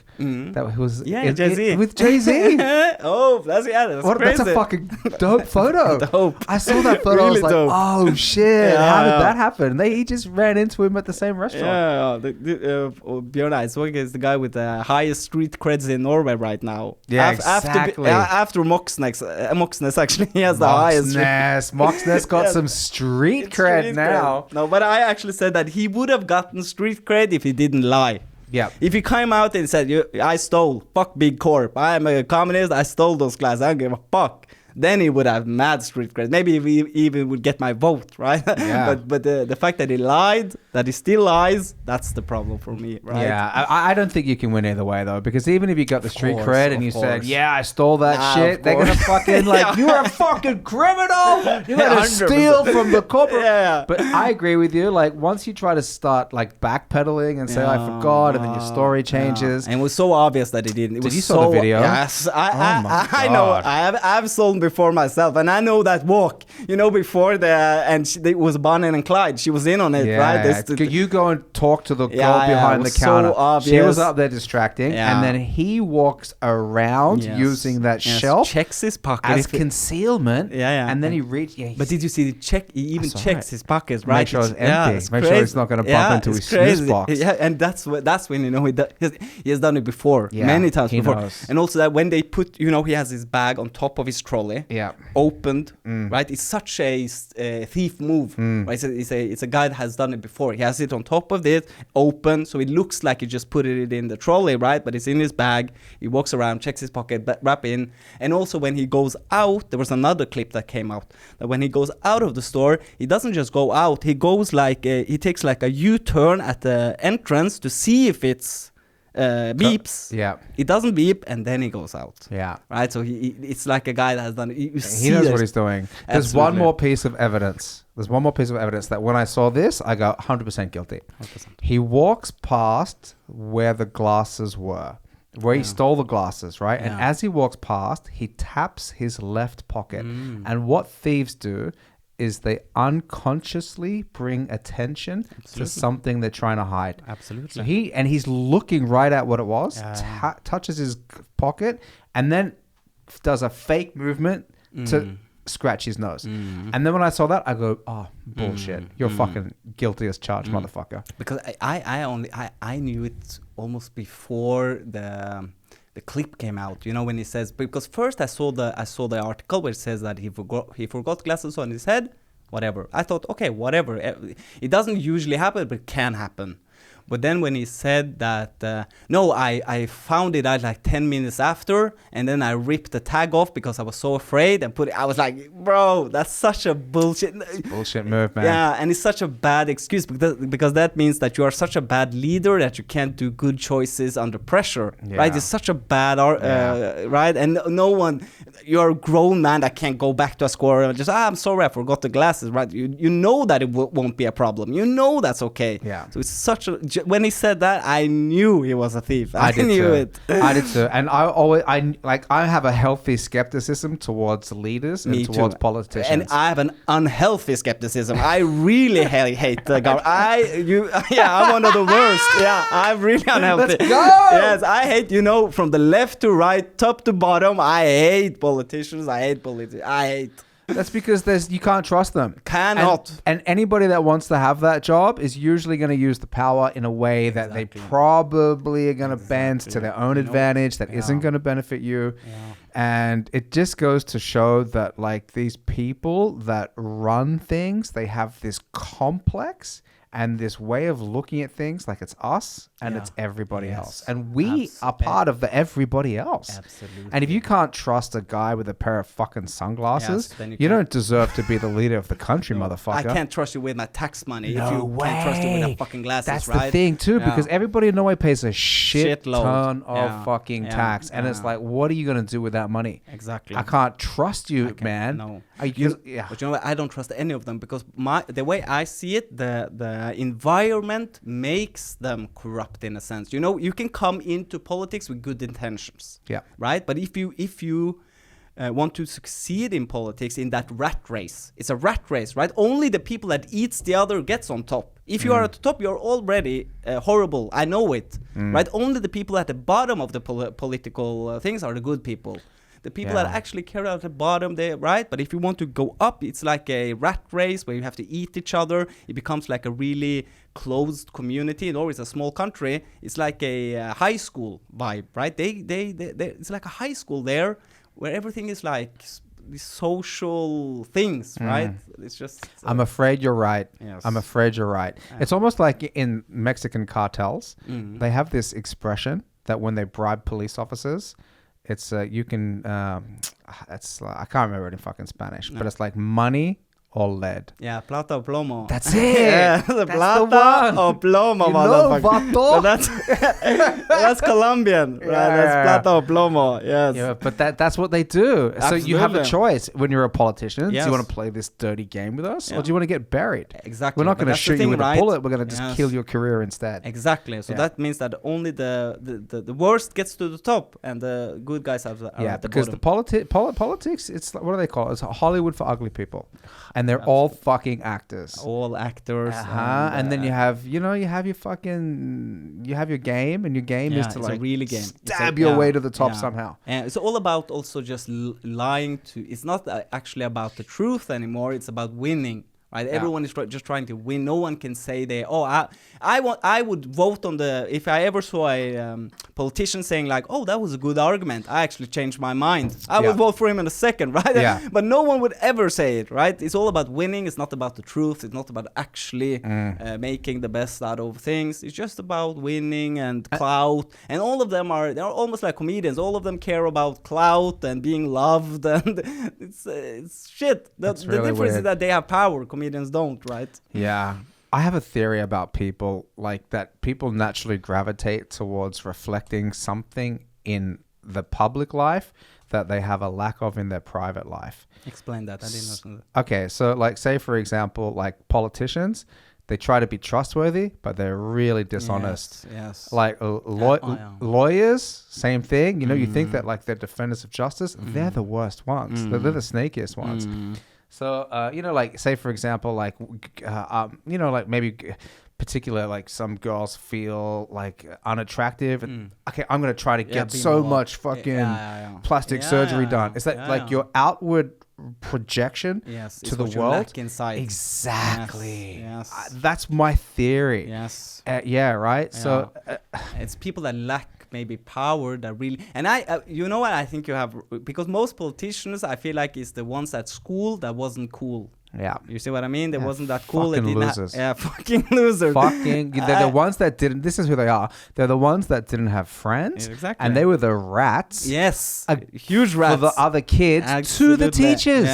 That was Jay-Z. With Jay-Z. That's crazy. That's a fucking dope photo. Dope. I saw that photo. Really I was like, dope. oh shit, how did that happen? He just ran into him at the same restaurant. Bjorn Eidsvåg is the guy with the highest street creds in Norway right now. Yeah, exactly. After Moxnes actually, he has the highest. Moxnes got some street cred now. No, but I actually said that he would have gotten street cred if he didn't lie. Yeah. If he came out and said, I stole, fuck Big Corp, I'm a communist, I stole those classes, I don't give a fuck. Then he would have mad street cred. Maybe he even would get my vote, right? Yeah. but the fact that he lied, that he still lies, that's the problem for me, right? Yeah, I don't think you can win either way though, because even if you got the street cred and you said, yeah, I stole that shit, they're gonna fucking like, you're a fucking criminal. You're gonna steal from the corporate. Yeah. But I agree with you. Like once you try to start like backpedaling and say I forgot, and then your story changes, and it was so obvious that he didn't. Did you saw the video? Yes, I know. I've sold before myself, and I know that walk. Before it was Bonnie and Clyde. She was in on it, right? Could you go and talk to the girl behind the counter? So obvious. She was up there distracting, and then he walks around using that shelf, checks his pocket as concealment, and then he reaches. But did you see the check? He even checks his pockets, right? Make sure it's empty. Make sure it's not going to bump into his snooze box. Yeah, and that's when he has done it before, many times before. Knows. And also that when they put, he has his bag on top of his trolley, opened, right? It's such a thief move, right? It's a guy that has done it before. He has it on top of it, open, so it looks like he just put it in the trolley, right? But it's in his bag. He walks around, checks his pocket, wrap in. And also when he goes out, there was another clip that came out, that when he goes out of the store, he doesn't just go out. He goes like, he takes like a U-turn at the entrance to see if it's beeps. Yeah. It doesn't beep, and then he goes out. Yeah. Right? So it's like a guy that has done it. He knows what he's doing. There's one more piece of evidence. That when I saw this, I go 100% guilty. 100%. He walks past where the glasses were, where he stole the glasses, right? And as he walks past, he taps his left pocket. And what thieves do is they unconsciously bring attention to something they're trying to hide. Absolutely. So he's looking right at what it was, touches his pocket, and then does a fake movement to scratch his nose. And then when I saw that, I go, oh, bullshit. You're fucking guilty as charged, motherfucker. Because I knew it almost before the clip came out, when he says, because first I saw the article where it says that he forgot glasses on his head, whatever. I thought, okay, whatever. It doesn't usually happen, but it can happen. But then when he said that, no, I found it out like 10 minutes after, and then I ripped the tag off because I was so afraid and I was like, bro, that's such a bullshit. Bullshit move, man. Yeah, and it's such a bad excuse because that means that you are such a bad leader that you can't do good choices under pressure, right? It's such a bad, right? And no one, you're a grown man that can't go back to a score and just, I'm sorry, I forgot the glasses, right? You know that it won't be a problem. You know that's okay. Yeah. So it's such a, when he said that, I knew he was a thief. I knew it. I did too. And I have a healthy skepticism towards leaders and towards politicians. And I have an unhealthy skepticism. I really hate the government. I'm one of the worst. Yeah, I'm really unhealthy. Let's go! Yes, I hate, from the left to right, top to bottom, I hate politicians. I hate. That's because you can't trust them. Cannot. And anybody that wants to have that job is usually going to use the power in a way that they probably are going to bend to their own advantage that isn't going to benefit you. Yeah. And it just goes to show that like these people that run things, they have this complex and this way of looking at things like it's us and it's everybody else. And we are part of the everybody else. Absolutely. And if you can't trust a guy with a pair of fucking sunglasses, then you don't deserve to be the leader of the country, motherfucker. I can't trust you with my tax money if you can't trust you with the fucking glasses, That's right? the thing, too, because everybody in Norway pays a shit ton of fucking tax. And it's like, what are you going to do with that money? Exactly. I can't trust you, man. No. But you know what? I don't trust any of them because the way I see it, the environment makes them corrupt in a sense. You know, you can come into politics with good intentions. Yeah. Right? But if you want to succeed in politics in that rat race, it's a rat race, right? Only the people that eats the other gets on top. If you are at the top, you're already horrible. I know it, right? Only the people at the bottom of the political things are the good people. The people that actually care at the bottom, right? But if you want to go up, it's like a rat race where you have to eat each other. It becomes like a really closed community. Norway is a small country. It's like a high school vibe, right? It's like a high school there where everything is like these social things, right? It's just... I'm afraid you're right. Yes. I'm afraid you're right. It's almost like in Mexican cartels, they have this expression that when they bribe police officers... It's you can it's I can't remember it in fucking Spanish, but it's like money or lead. Yeah, plata o plomo. That's it. The plata o plomo, motherfucker. That's Colombian, right? That's plata o plomo. Yes. Yeah, but that's what they do. Absolutely. So you have a choice when you're a politician. Yes. Do you want to play this dirty game with us, or do you want to get buried? Exactly. We're not going to shoot you with a bullet. We're going to just kill your career instead. Exactly. So that means that only the worst gets to the top, and the good guys are at the bottom. Because the politics, it's what do they call it? It's Hollywood for ugly people. And they're all fucking actors. All actors. And then you have your fucking, you have your game, and your game is to like really game. Stab your way to the top somehow. And it's all about also just lying to, it's not actually about the truth anymore, it's about winning. Right, everyone is just trying to win. No one can say I would vote on if I ever saw a politician saying like, oh, that was a good argument, I actually changed my mind, I would vote for him in a second, right? Yeah. But no one would ever say it, right? It's all about winning. It's not about the truth. It's not about actually making the best out of things. It's just about winning and clout. And all of them they're almost like comedians. All of them care about clout and being loved, and it's shit. The difference is that they have power. Comedians don't, right? Yeah. I have a theory about people, like that people naturally gravitate towards reflecting something in the public life that they have a lack of in their private life. Explain that. I didn't know that. Okay, so like say for example, like politicians, they try to be trustworthy, but they're really dishonest. Yes. Like lawyers, same thing. You know, you think that like they're defenders of justice, they're the worst ones. They're the snakiest ones. So, like, say, for example, like, like maybe particular, like some girls feel like unattractive. And, okay, I'm going to try to get so much fucking plastic surgery done. Is that like your outward projection to the world? Inside. Exactly. Yes. That's my theory. Yes. Right? Yeah. So it's people that lack maybe power that really, and you know what I think you have, because most politicians I feel like is the ones at school that wasn't cool. Yeah. You see what I mean? They wasn't that cool. Fucking losers. Fucking losers. They're the ones that didn't, this is who they are. They're the ones that didn't have friends. Exactly. And they were the rats. Yes. Huge rats. For the other kids to the teachers.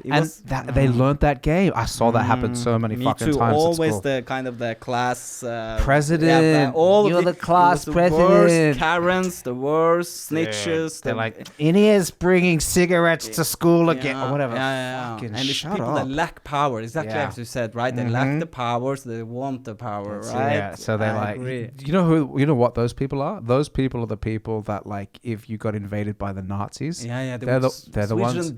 Yes. They learned that game. I saw that happen so many fucking times always at school. the kind of the class president. You're the class president. The worst Karens, the worst snitches. They're like, Inia's bringing cigarettes to school again, or whatever. Fucking and shut up. That lack power, exactly as you said, right? They lack the power, so they want the power, right? Yeah, so they're like, you know what those people are? Those people are the people that, like, if you got invaded by the Nazis, they're the ones.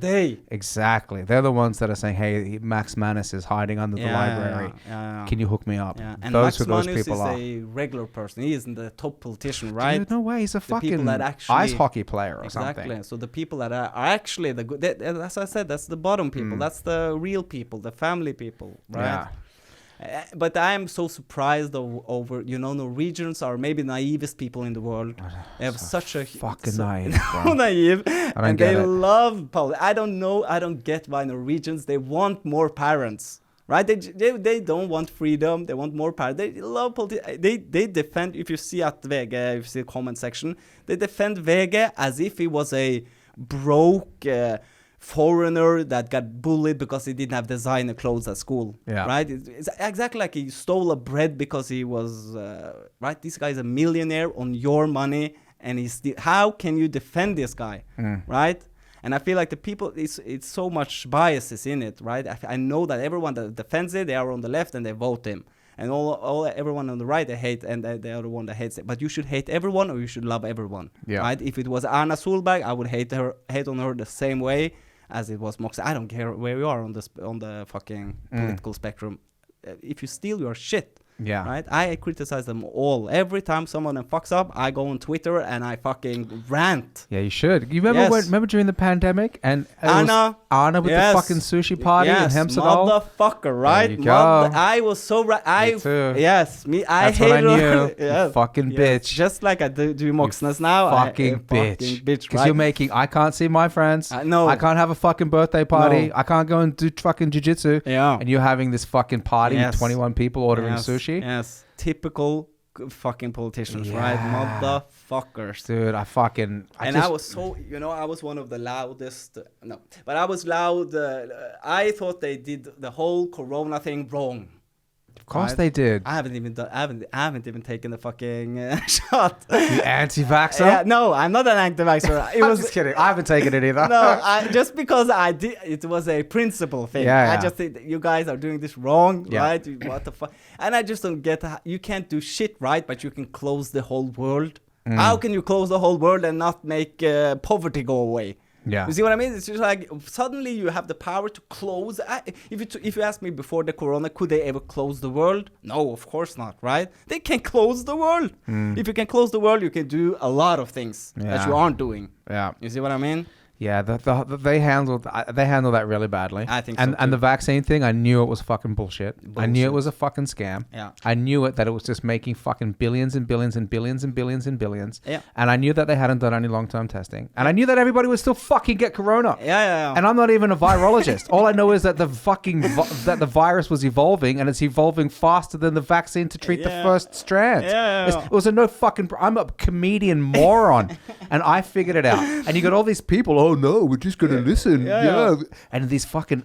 Exactly, they're the ones that are saying, hey, Max Manus is hiding under the library. Can you hook me up? And Max Manus is a regular person. He isn't the top politician, right? Dude, no way, he's a fucking ice hockey player or something. Exactly. So the people that are actually the good, as I said, that's the bottom people. That's the real people, the family people, right? But I am so surprised over Norwegians are maybe naivest people in the world. They have such a fucking naive, naive, and they love politics. I don't get why Norwegians, they want more parents, right? They don't want freedom. They want more power. They love politics. They defend. If you see at VG, if you see the comment section, they defend VG as if he was a broke foreigner that got bullied because he didn't have designer clothes at school. Yeah. Right? It's exactly like he stole a bread because he was right. This guy is a millionaire on your money, and how can you defend this guy, right? And I feel like the people, it's so much biases in it, right? I know that everyone that defends it, they are on the left and they vote him. And everyone on the right, they hate, and they are the one that hates it. But you should hate everyone, or you should love everyone, right? If it was Erna Solberg, I would hate on her the same way as it was Moxnes. I don't care where you are on the fucking political spectrum. If you steal, you're shit. Yeah. Right? I criticize them all. Every time someone fucks up, I go on Twitter and I fucking rant. Yeah, you should. You remember remember during the pandemic and Anna with the fucking sushi party in Hemsedal? Motherfucker, right? There you go. I was so right. Me too. Yes, I hate her. Yes. Fucking bitch. Just like I do Moxnes now. Fucking bitch. Because you're making, I can't see my friends. No. I can't have a fucking birthday party. No. I can't go and do fucking jiu-jitsu. Yeah. And you're having this fucking party with 21 people ordering sushi. Yes, typical fucking politicians, right? Motherfuckers. Dude, I was so, I was one of the loudest, but I was loud. I thought they did the whole Corona thing wrong. Of course they did. I haven't even taken the fucking shot. You anti-vaxxer? No, I'm not an anti-vaxxer. I'm just kidding. I haven't taken it either. No, just because I did, it was a principle thing. I just think that you guys are doing this wrong, right? What the fuck? And I just don't get, you can't do shit right, but you can close the whole world. How can you close the whole world and not make poverty go away? Yeah. You see what I mean? It's just like suddenly you have the power to close. If you ask me before the corona, could they ever close the world? No, of course not, right? They can close the world. If you can close the world, you can do a lot of things that you aren't doing. Yeah. You see what I mean? Yeah, they handled that really badly. I think so. And the vaccine thing, I knew it was fucking bullshit. I knew it was a fucking scam. Yeah. I knew that it was just making fucking billions and billions and billions and billions and billions. Yeah. And I knew that they hadn't done any long-term testing. And I knew that everybody would still fucking get corona. Yeah. And I'm not even a virologist. All I know is that the fucking that the virus was evolving, and it's evolving faster than the vaccine to treat the first strand. It was I'm a comedian moron, and I figured it out. And you got all these people. Oh no, we're just gonna listen. Yeah. And these fucking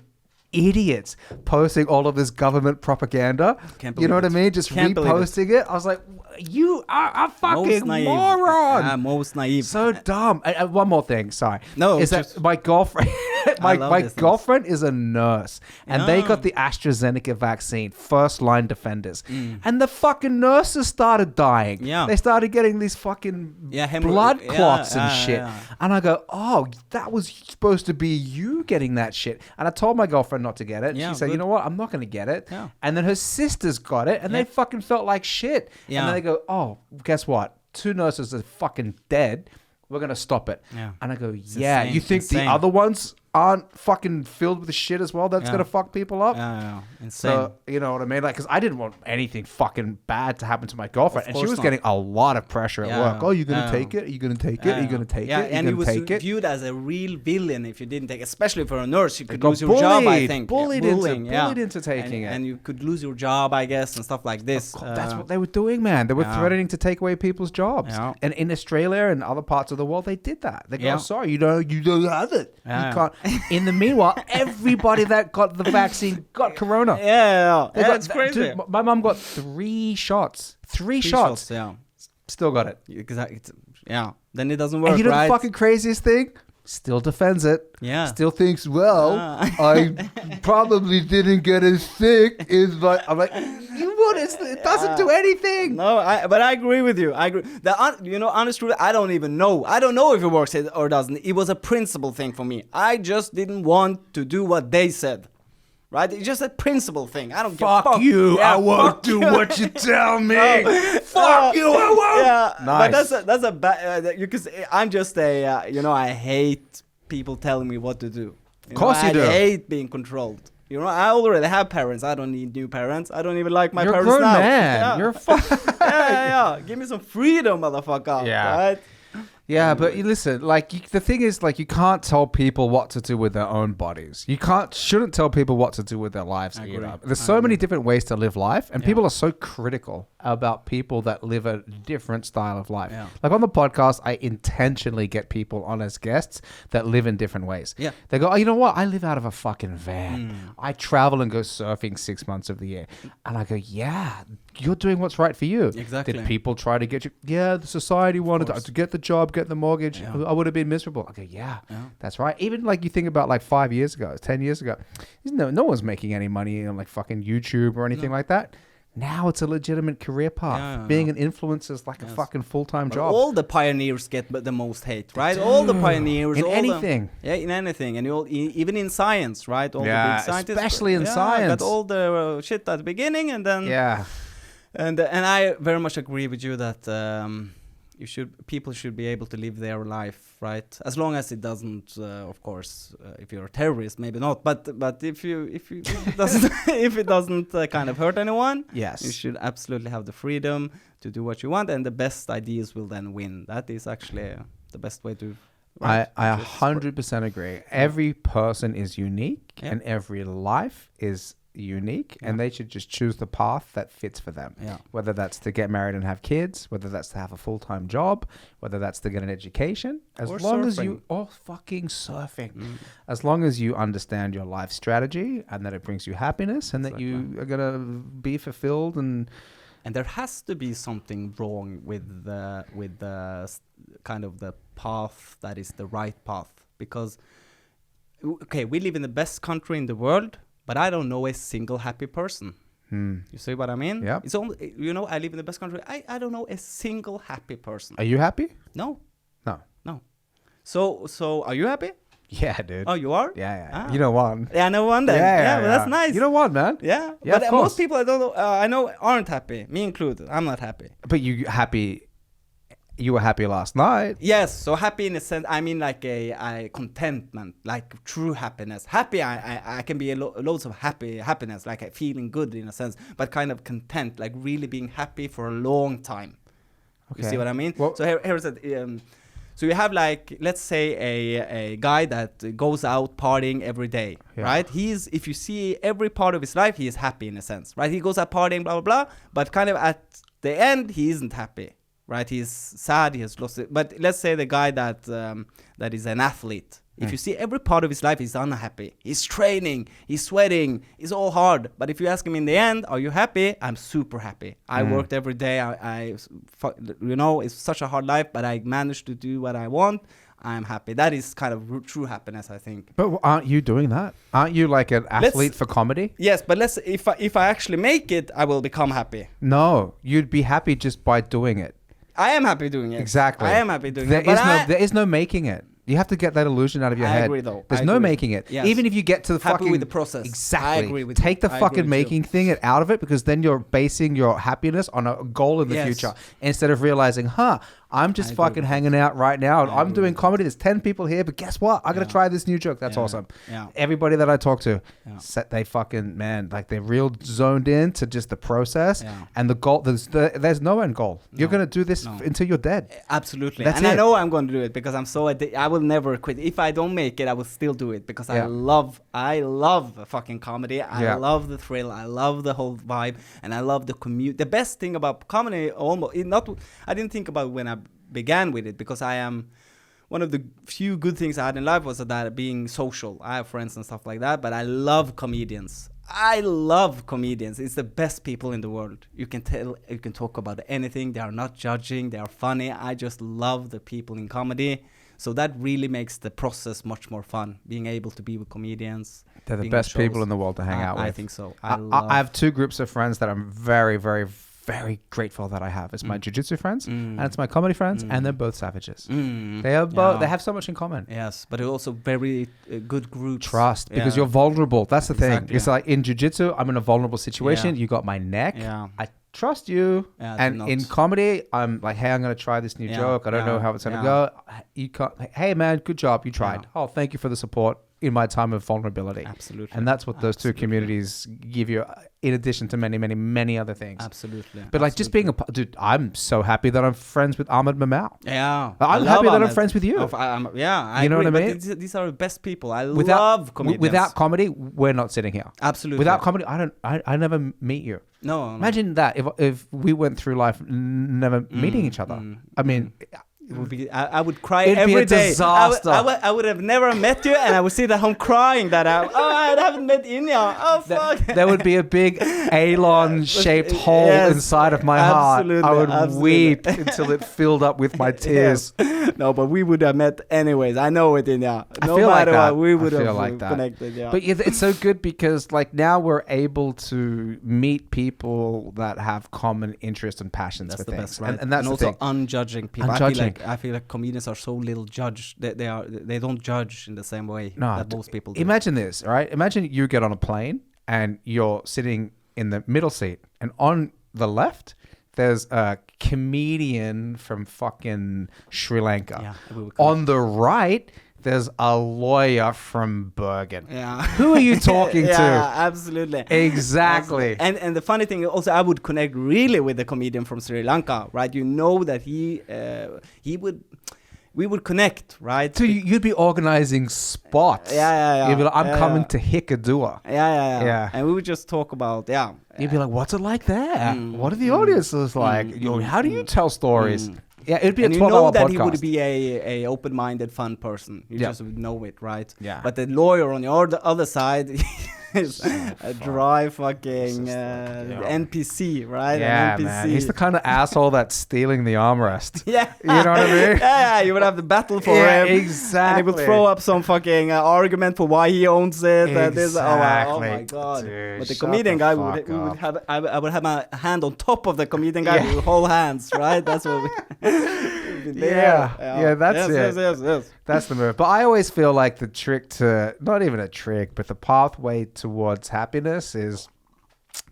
idiots posting all of this government propaganda. You know what I mean? Just reposting it. I was like, you are a fucking moron. Most naive. So dumb. And one more thing, sorry. No, is that my girlfriend my girlfriend is a nurse, and they got the AstraZeneca vaccine, first line defenders. And the fucking nurses started dying. Yeah. They started getting these fucking blood clots and shit. And I go, oh, that was supposed to be you getting that shit. And I told my girlfriend not to get it. She said, you know what? I'm not going to get it. Yeah. And then her sisters got it, and they fucking felt like shit. Yeah. And then they go, oh, guess what? 2 nurses are fucking dead. We're going to stop it. Yeah. And I go, you think the other ones aren't fucking filled with shit as well? That's going to fuck people up? Yeah. Insane. So, you know what I mean? Like, because I didn't want anything fucking bad to happen to my girlfriend. And she was getting a lot of pressure at work. Oh, you're going to take it? Are you going to take it? Are you going to take it? And you was viewed as a real villain if you didn't take it. Especially for a nurse. You could lose your job, I think. Bullied into taking it. And you could lose your job, I guess, and stuff like this. That's what they were doing, man. They were threatening to take away people's jobs. Yeah. And in Australia and other parts of the world, they did that. They go, sorry, you don't have it. You can't. In the meanwhile, everybody that got the vaccine got corona. That's crazy. Dude, my mom got 3 shots. 3 shots. Still got it. Exactly. Yeah. Then it doesn't work, and you know the fucking craziest thing? Still defends it. Yeah. Still thinks, well, I probably didn't get as sick. I'm like, it doesn't do anything. No, but I agree with you. I agree. Honest truth, I don't even know. I don't know if it works or doesn't. It was a principle thing for me. I just didn't want to do what they said. Right? It's just a principle thing. I don't give a fuck. You. I won't do what you tell me. Fuck you. I won't. Yeah. Nice. But that's a bad. Because I'm just I hate people telling me what to do. Of course you do. I hate being controlled. I already have parents. I don't need new parents. I don't even like my parents You're a now. grown man. You're Give me some freedom, motherfucker. Yeah. Right? Yeah, but you listen, like the thing is, like you can't tell people what to do with their own bodies. You shouldn't tell people what to do with their lives either. There's so many different ways to live life, and people are so critical about people that live a different style of life. Yeah. Like on the podcast, I intentionally get people on as guests that live in different ways. Yeah, they go, oh, you know what? I live out of a fucking van. I travel and go surfing 6 months of the year, and I go, yeah. You're doing what's right for you. Exactly. Did people try to get you? Yeah, the society wanted to get the job, get the mortgage. Yeah. I would have been miserable. Okay, yeah, that's right. Even like you think about like 5 years ago, 10 years ago, no one's making any money on like fucking YouTube or anything like that. Now it's a legitimate career path. Being an influencer is like a fucking full-time job. All the pioneers get the most hate, right? All the pioneers. In anything. In anything. And even in science, right? All the big scientists. Especially in science. Got all the shit at the beginning and then... Yeah. And I very much agree with you that people should be able to live their life, right? As long as it doesn't, of course, if you're a terrorist, maybe not. But if it doesn't if it doesn't kind of hurt anyone, yes, you should absolutely have the freedom to do what you want, and the best ideas will then win. That is actually the best way to. Right, I 100% agree. Every person is unique, and every life is unique, and they should just choose the path that fits for them. Whether that's to get married and have kids, whether that's to have a full-time job, whether that's to get an education, as long as you fucking surfing, as long as you understand your life strategy and that it brings you happiness and that you are gonna be fulfilled. And there has to be something wrong with the kind of the path that is the right path, because we live in the best country in the world, but I don't know a single happy person. You see what I mean? Yeah. It's only, I live in the best country. I don't know a single happy person. Are you happy? No. So are you happy? Yeah, dude. Oh, you are? Yeah. Ah. You know one. Yeah, I know one then. Yeah, well, that's nice. You know one, man. Yeah. But most people I know aren't happy. Me included. I'm not happy. But you were happy last night. Yes, so happy in a sense, I mean like a contentment, like true happiness. Happy, I can be loads of happiness, like feeling good in a sense, but kind of content, like really being happy for a long time. Okay. You see what I mean? Well, so here's so you have like, let's say a guy that goes out partying every day, right? If you see every part of his life, he is happy in a sense, right? He goes out partying, blah, blah, blah, but kind of at the end, he isn't happy. Right, he's sad, he has lost it. But let's say the guy that is an athlete. If you see every part of his life, he's unhappy. He's training, he's sweating, it's all hard. But if you ask him in the end, are you happy? I'm super happy. I worked every day. It's such a hard life, but I managed to do what I want. I'm happy. That is kind of true happiness, I think. But aren't you doing that? Aren't you like an athlete for comedy? Yes, but if I actually make it, I will become happy. No, you'd be happy just by doing it. I am happy doing it. Exactly. I am happy doing it. There is no making it. You have to get that illusion out of your head. I agree, though. There's no making it. Yes. Even if you get to the happy with the process. Exactly. I agree with Take the fucking making thing out of it, because then you're basing your happiness on a goal in the future instead of realizing, I'm just fucking hanging out right now. I'm doing comedy. There's 10 people here, but guess what? I got to try this new joke. That's awesome. Yeah. Everybody that I talk to, they fucking, man, like they're real zoned in to just the process and the goal. There's no end goal. You're going to do this until you're dead. Absolutely. I know I'm going to do it because I'm so I will never quit. If I don't make it, I will still do it because I love fucking comedy. I love the thrill. I love the whole vibe, and I love the commute. The best thing about comedy, I didn't think about when I began with it, because I am one of the few good things I had in life was that being social. I have friends and stuff like that, but I love comedians. It's the best people in the world. You can talk about anything. They are not judging. They are funny. I just love the people in comedy. So that really makes the process much more fun, being able to be with comedians. They're the best people in the world to hang out with. I think so. I have two groups of friends that I'm very, very, very grateful that I have. It's my jiu-jitsu friends and it's my comedy friends, and they're both savages. They are both. They have so much in common. Yes, but also very good groups. Trust, because you're vulnerable. That's the thing. It's like in jiu-jitsu, I'm in a vulnerable situation. You got my neck. I trust you. And in comedy, I'm like, hey, I'm going to try this new joke. I don't know how it's going to go. Hey, man, good job. You tried. Oh, thank you for the support. in my time of vulnerability. Absolutely. And that's what those two communities give you, in addition to many, many, many other things. Absolutely. But like just being dude, I'm so happy that I'm friends with Ahmed Mamau. Yeah. I'm happy that I'm friends with you. You know what I mean? These are the best people. I love comedians. Without comedy, we're not sitting here. Absolutely. Without comedy, I never meet you. No. Imagine that if we went through life never meeting each other. I mean, it would be, I would cry every day. It'd be a disaster. I would have never met you, and I would sit at home crying that I haven't met Inia. Oh, fuck. There would be a big Alon-shaped hole inside of my heart. I would weep until it filled up with my tears. Yes. No, but we would have met anyways. I know it, Inia. No matter what, we would have connected. Yeah. But it's so good because like now we're able to meet people that have common interests and passions for things. Best, right? And that's and the also thing. unjudging people. I feel like comedians are so little judged. They don't judge in the same way that most people do. Imagine this, right? Imagine you get on a plane and you're sitting in the middle seat, and on the left there's a comedian from fucking Sri Lanka. Yeah, on the right there's a lawyer from Bergen. Yeah. Who are you talking to? Yeah, absolutely. Exactly. And the funny thing also, I would connect really with the comedian from Sri Lanka, right? You know that we would connect, right? So you'd be organizing spots. Yeah. You'd be like, I'm coming to Hikadua. Yeah. And we would just talk about, You'd be like, what's it like there? What are the audiences like? How do you tell stories? Yeah, it'd be a 12-hour podcast. That he would be a open-minded, fun person. You just would know it, right? Yeah. But the lawyer on the other side is a dry fucking NPC, right? Yeah, An NPC. man. He's the kind of asshole that's stealing the armrest. Yeah. You know what I mean? Yeah, you would have the battle for him. Exactly. And he would throw up some fucking argument for why he owns it. Exactly. Oh my God. Dude, but the comedian guy, I would have my hand on top of the comedian guy with whole hands, right? That's what that's it. Yes. That's the move. But I always feel like the trick to, not even a trick, but the pathway towards happiness is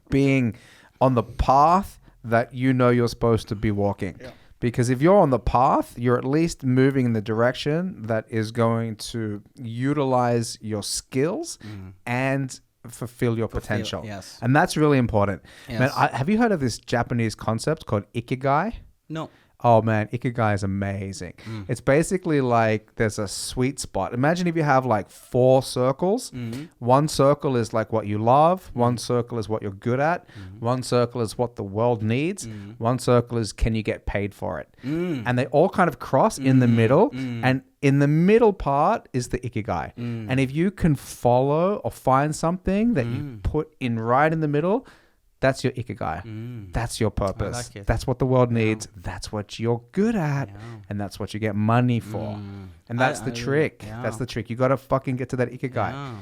being on the path that you know you're supposed to be walking. Yeah. Because if you're on the path, you're at least moving in the direction that is going to utilize your skills and fulfill your potential. Yes. And that's really important. Yes. Man, have you heard of this Japanese concept called Ikagai? No. Oh man, Ikagai is amazing. It's basically like there's a sweet spot. Imagine if you have like 4 circles. One circle is like what you love. One circle is what you're good at. One circle is what the world needs. One circle is can you get paid for it? And they all kind of cross in the middle. And in the middle part is the Ikigai. And if you can follow or find something that you put in right in the middle, that's your Ikigai. That's your purpose. Like that's what the world needs. That's what you're good at. And that's what you get money for. And that's the trick. That's the trick. You got to fucking get to that Ikigai.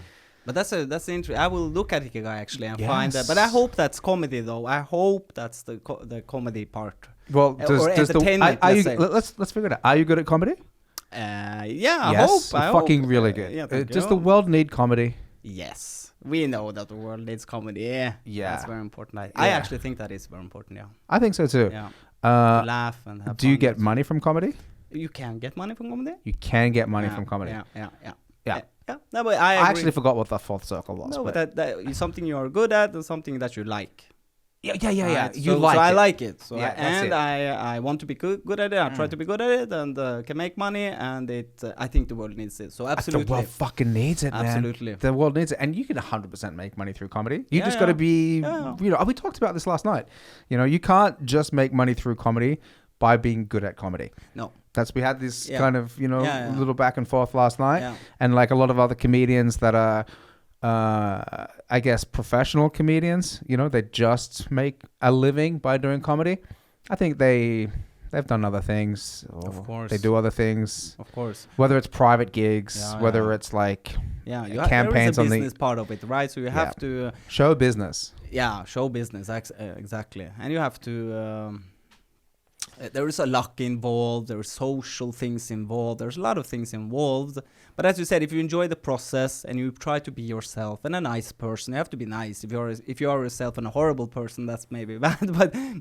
But that's interesting. I will look at Ikigai actually and find that. But I hope that's comedy though. I hope that's the comedy part. Well, does entertainment, let's figure it out. Are you good at comedy? I hope. Fucking really good. Does the world need comedy? Yes. We know that the world needs comedy. Yeah. That's very important. I actually think that is very important. Yeah. I think so too. Yeah. To laugh and have fun. Do you get money from comedy? You can get money from comedy. You can get money from comedy. Yeah. No, but I actually forgot what the 4th circle was. No, but that is something you are good at and something that you like. Yeah. Right? So I like it. So I want to be good at it. I try to be good at it and can make money. And I think the world needs it. So absolutely, the world fucking needs it, man. Absolutely, the world needs it, and you can 100% make money through comedy. You just got to be, you know. We talked about this last night. You know, you can't just make money through comedy by being good at comedy. No. We had this kind of little back and forth last night, and like a lot of other comedians that are. I guess professional comedians, they just make a living by doing comedy. I think they've done other things. Of course. They do other things. Of course. Whether it's private gigs, whether it's like campaigns there is a business part of it, right? So you have to... show business. Yeah, show business, exactly. And you have to... there is a luck involved. There are social things involved. There's a lot of things involved. But as you said, if you enjoy the process and you try to be yourself and a nice person, you have to be nice. If you are yourself and a horrible person, that's maybe bad.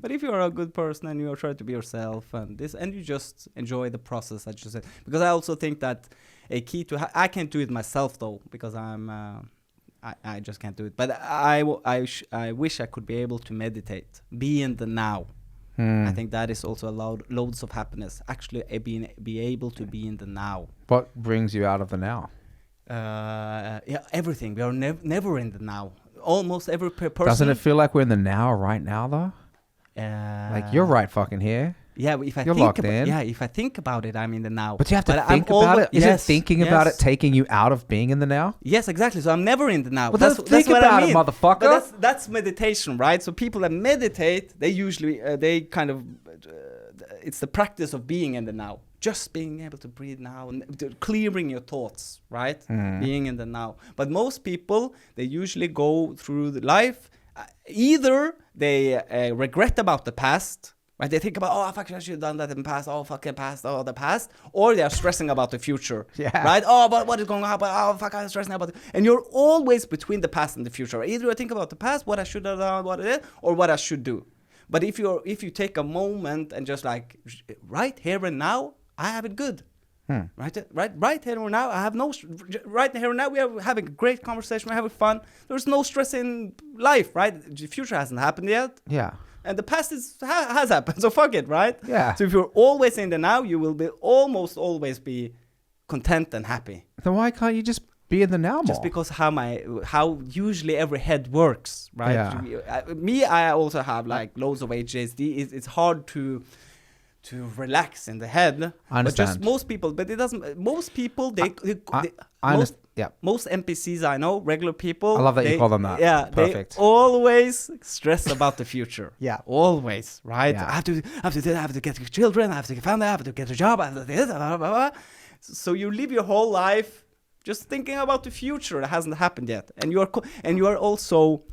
But if you are a good person and you try to be yourself and you just enjoy the process, as you said, because I also think that a key to I can't do it myself though, because I just can't do it. But I wish I could be able to meditate, be in the now. I think that is also loads of happiness. Actually, be able to be in the now. What brings you out of the now? Everything. We are never in the now. Almost every person. Doesn't it feel like we're in the now right now though? Like you're right fucking here. Yeah, if I You're think locked in. Yeah, if I think about it, I'm in the now. But you have to think about it. Isn't thinking about it taking you out of being in the now? Yes, exactly. So I'm never in the now. Well, that's what I mean. It, motherfucker. But that's meditation, right? So people that meditate, they usually they kind of it's the practice of being in the now, just being able to breathe now and clearing your thoughts, right? Being in the now. But most people, they usually go through the life. Either they regret about the past. Right? They think about, oh, fuck, I should have done that in the past. Oh, fucking past, oh, the past. Or they are stressing about the future. Yeah. Right? Oh, but what is going to happen? Oh, fuck, I'm stressing about it. And you're always between the past and the future. Either you think about the past, what I should have done, what it is, or what I should do. But if you take a moment and just like, right here and now, I have it good. Right here and now, I have no. Right here and now, we are having a great conversation. We're having fun. There's no stress in life, right? The future hasn't happened yet. Yeah. And the past has happened, so fuck it, right? Yeah. So if you're always in the now, you will almost always be content and happy. Then why can't you just be in the now more? Just because how usually every head works, right? Yeah. I also have like loads of ADHD. It's hard to relax in the head. I understand. But just most people, but it doesn't. Most people, I understand. Yeah. Most NPCs I know, regular people. I love that you call them that. Yeah. Perfect. They always stress about the future. Yeah. Always, right? Yeah. I have to get children. I have to get family. I have to get a job. I have to this. Blah, blah, blah. So you live your whole life just thinking about the future that hasn't happened yet, and you are also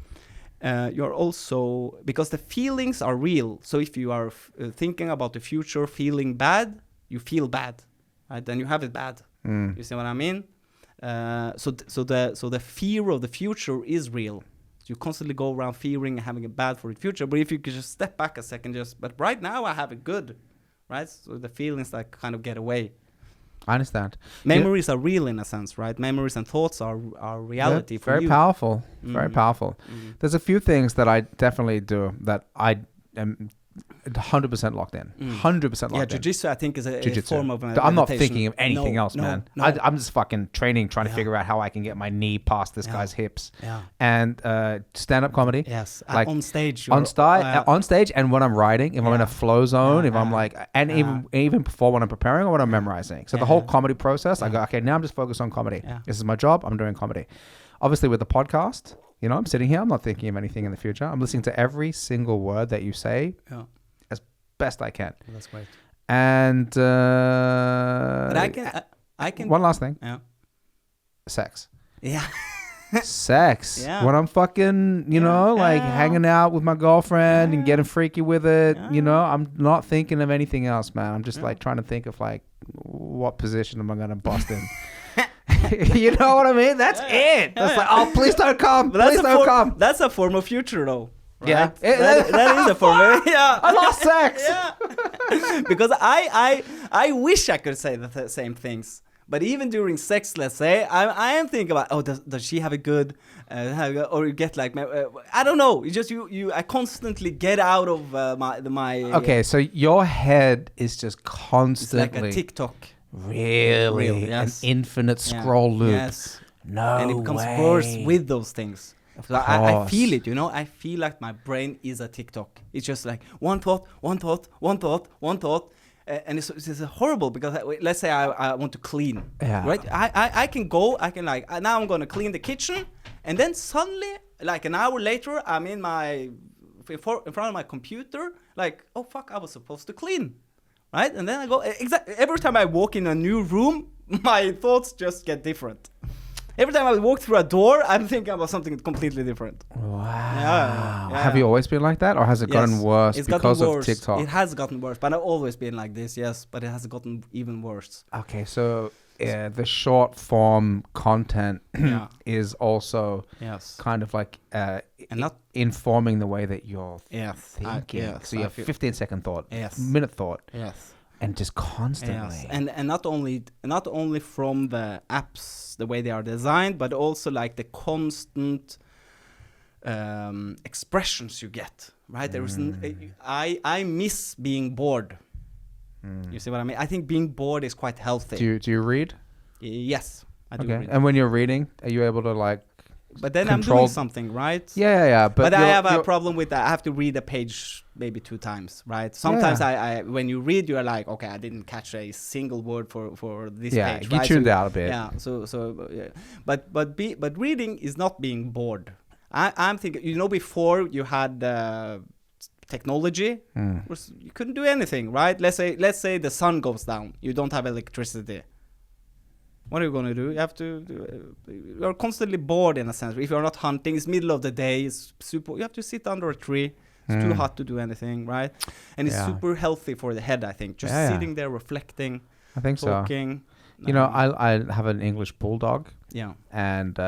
because the feelings are real. So if you are thinking about the future, feeling bad, you feel bad, right? Then you have it bad. You see what I mean? So the fear of the future is real. So you constantly go around fearing and having it bad for the future. But if you could just step back a second, but right now I have it good, right? So the feelings like kind of get away. I understand. Memories are real in a sense, right? Memories and thoughts are reality for you. Very powerful. Very powerful. There's a few things that I definitely do that I am 100% locked in. 100% locked in. Yeah, jiu-jitsu I think is a form of meditation. I'm not thinking of anything else, man. No. I'm just fucking training, trying to figure out how I can get my knee past this guy's hips. Yeah. And stand-up comedy. Yes. Like on stage. On stage, and when I'm writing, if I'm in a flow zone, if I'm like, and even before when I'm preparing or when I'm memorizing. So the whole comedy process, I go, okay, now I'm just focused on comedy. Yeah. This is my job. I'm doing comedy. Obviously with the podcast, you know, I'm sitting here. I'm not thinking of anything in the future. I'm listening to every single word that you say as best I can. Well, that's great. And but I can. One last thing. Yeah. Sex. Yeah. Sex. Yeah. When I'm fucking, you know, like hanging out with my girlfriend and getting freaky with it, you know, I'm not thinking of anything else, man. I'm just like trying to think of like what position am I gonna bust in. You know what I mean? That's it. That's like, oh, please don't come. Please don't come. That's a form of future, though. Right? Yeah, that is a form of I lost sex. Yeah. Because I wish I could say the same things, but even during sex, let's say, I am thinking about, oh, does she have a good, or you get like, I don't know. You just I constantly get out of my. Okay, so your head is just constantly it's like a TikTok. Really? Yes. An infinite scroll loop. Yes. No way. And it becomes worse with those things. So I feel it, you know? I feel like my brain is a TikTok. It's just like one thought. And it's horrible because let's say I want to clean. Yeah. Right? I can like, now I'm going to clean the kitchen. And then suddenly, like an hour later, I'm in front of my computer. Like, oh, fuck, I was supposed to clean. Right? And then I go, every time I walk in a new room, my thoughts just get different. Every time I walk through a door, I'm thinking about something completely different. Wow. Yeah. Have you always been like that? Or has it gotten worse because of TikTok? It has gotten worse, but I've always been like this, yes. But it has gotten even worse. Okay, so the short form content is also kind of like and not informing the way that you're thinking. So you have 15-second thought, minute thought. Yes. And just constantly. Yes. And not only from the apps, the way they are designed, but also like the constant expressions you get, right? There is I miss being bored. You see what I mean? I think being bored is quite healthy. Do you read? Yes, I do read. And when you're reading, are you able to like but then I'm doing something, right? Yeah. But I have a problem with that. I have to read a page maybe 2 times, right? Sometimes I when you read, you're like, okay, I didn't catch a single word for this page. You right? tuned out a bit. Yeah. But reading is not being bored. I'm thinking, before you had technology, you couldn't do anything, right? Let's say the sun goes down, you don't have electricity. What are you going to do? You have to you're constantly bored in a sense. If you're not hunting, it's middle of the day, it's super, you have to sit under a tree. It's too hot to do anything, right? And it's super healthy for the head, I think. Just sitting there reflecting, I think talking. So. I have an English bulldog. Yeah. And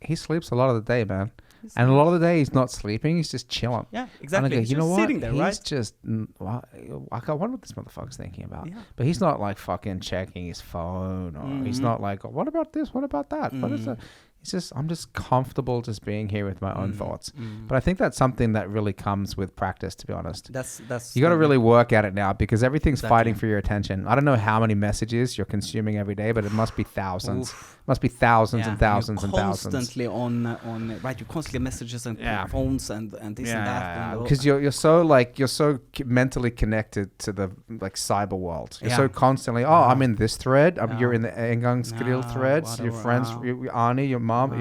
he sleeps a lot of the day, man. And a lot of the day he's not sleeping, he's just chilling. Yeah, exactly. And I go, you know what? Sitting there, he's just, I wonder what this motherfucker's thinking about. Yeah. But he's not like fucking checking his phone, or he's not like, what about this? What about that? What is that? It's just, I'm just comfortable just being here with my own thoughts. But I think that's something that really comes with practice, to be honest. That's you got to really work at it now, because everything's fighting for your attention. I don't know how many messages you're consuming every day, but it must be thousands. Must be thousands and thousands and thousands. Constantly on right? You constantly messages and phones and this and that. Because you're so mentally connected to the like cyber world. You're so constantly. I'm in this thread. You're in the Engangsgrill threads. Your friends, Arnie, your mom,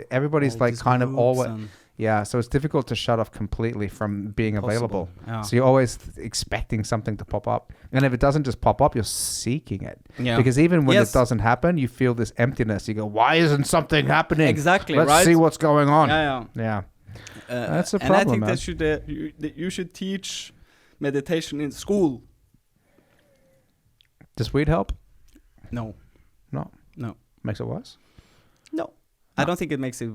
everybody's all like kind of always. So it's difficult to shut off completely from being available. So you're always expecting something to pop up, and if it doesn't just pop up, you're seeking it. Because even when it doesn't happen, you feel this emptiness. You go, why isn't something happening? Exactly. Let's see what's going on. Yeah. That's a problem. And I think that you should teach meditation in school. Does weed help? No. Makes it worse? No. I don't think it makes it.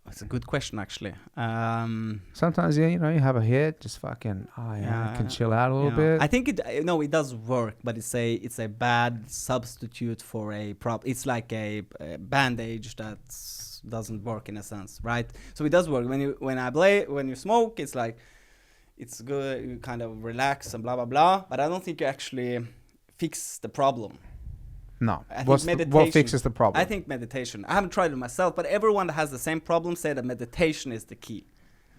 It's a good question, actually. Sometimes, you have a hit, just fucking. I can chill out a little bit. I think it does work, but it's a bad substitute for a prop. It's like a bandage that doesn't work in a sense, right? So it does work when you smoke. It's like it's good. You kind of relax and blah blah blah. But I don't think you actually fix the problem. No. What fixes the problem? I think meditation. I haven't tried it myself, but everyone that has the same problem say that meditation is the key.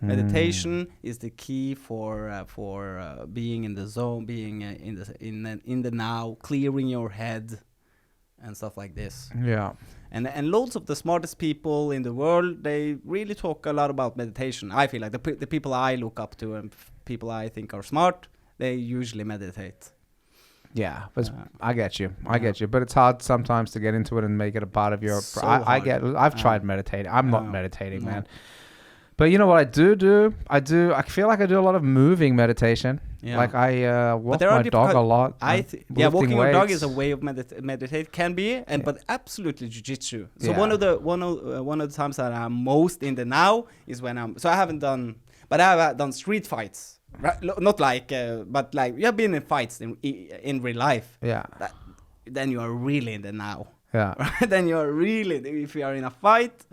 Meditation is the key for being in the zone, being in the now, clearing your head, and stuff like this. Yeah. And loads of the smartest people in the world, they really talk a lot about meditation. I feel like the people I look up to and people I think are smart, they usually meditate. Yeah, but I get you. But it's hard sometimes to get into it and make it a part of your... I've tried meditating. I'm not meditating, man. But you know what I do? I feel like I do a lot of moving meditation. Yeah. Like I walk my dog a lot. Walking your dog is a way of meditate. Can be, but absolutely jiu-jitsu. So one of the times that I'm most in the now is when I haven't done... But I have done street fights. Right, not like, but like you have been in fights in real life. Yeah. Then you are really in the now. Yeah. Right? Then you are really, if you are in a fight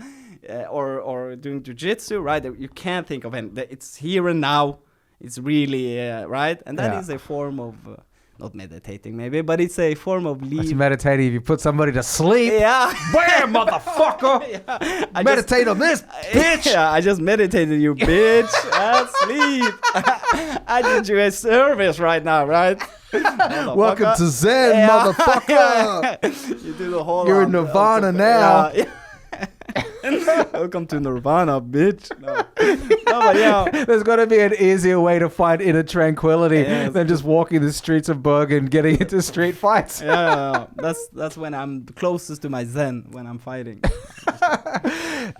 or doing jiu-jitsu, right? You can't think of anything. It's here and now. It's really right, and that is a form of. Not meditating, maybe, but it's a form of It's meditating if you put somebody to sleep. Yeah. Bam, motherfucker! Meditate on this, bitch! Yeah, I just meditated you, bitch. Sleep. I did you a service right now, right? Welcome to Zen, motherfucker! You do the whole You're in Nirvana now. Yeah. Welcome to Nirvana, bitch. No, but there's got to be an easier way to find inner tranquility than just walking the streets of Bergen, getting into street fights. That's when I'm closest to my Zen, when I'm fighting.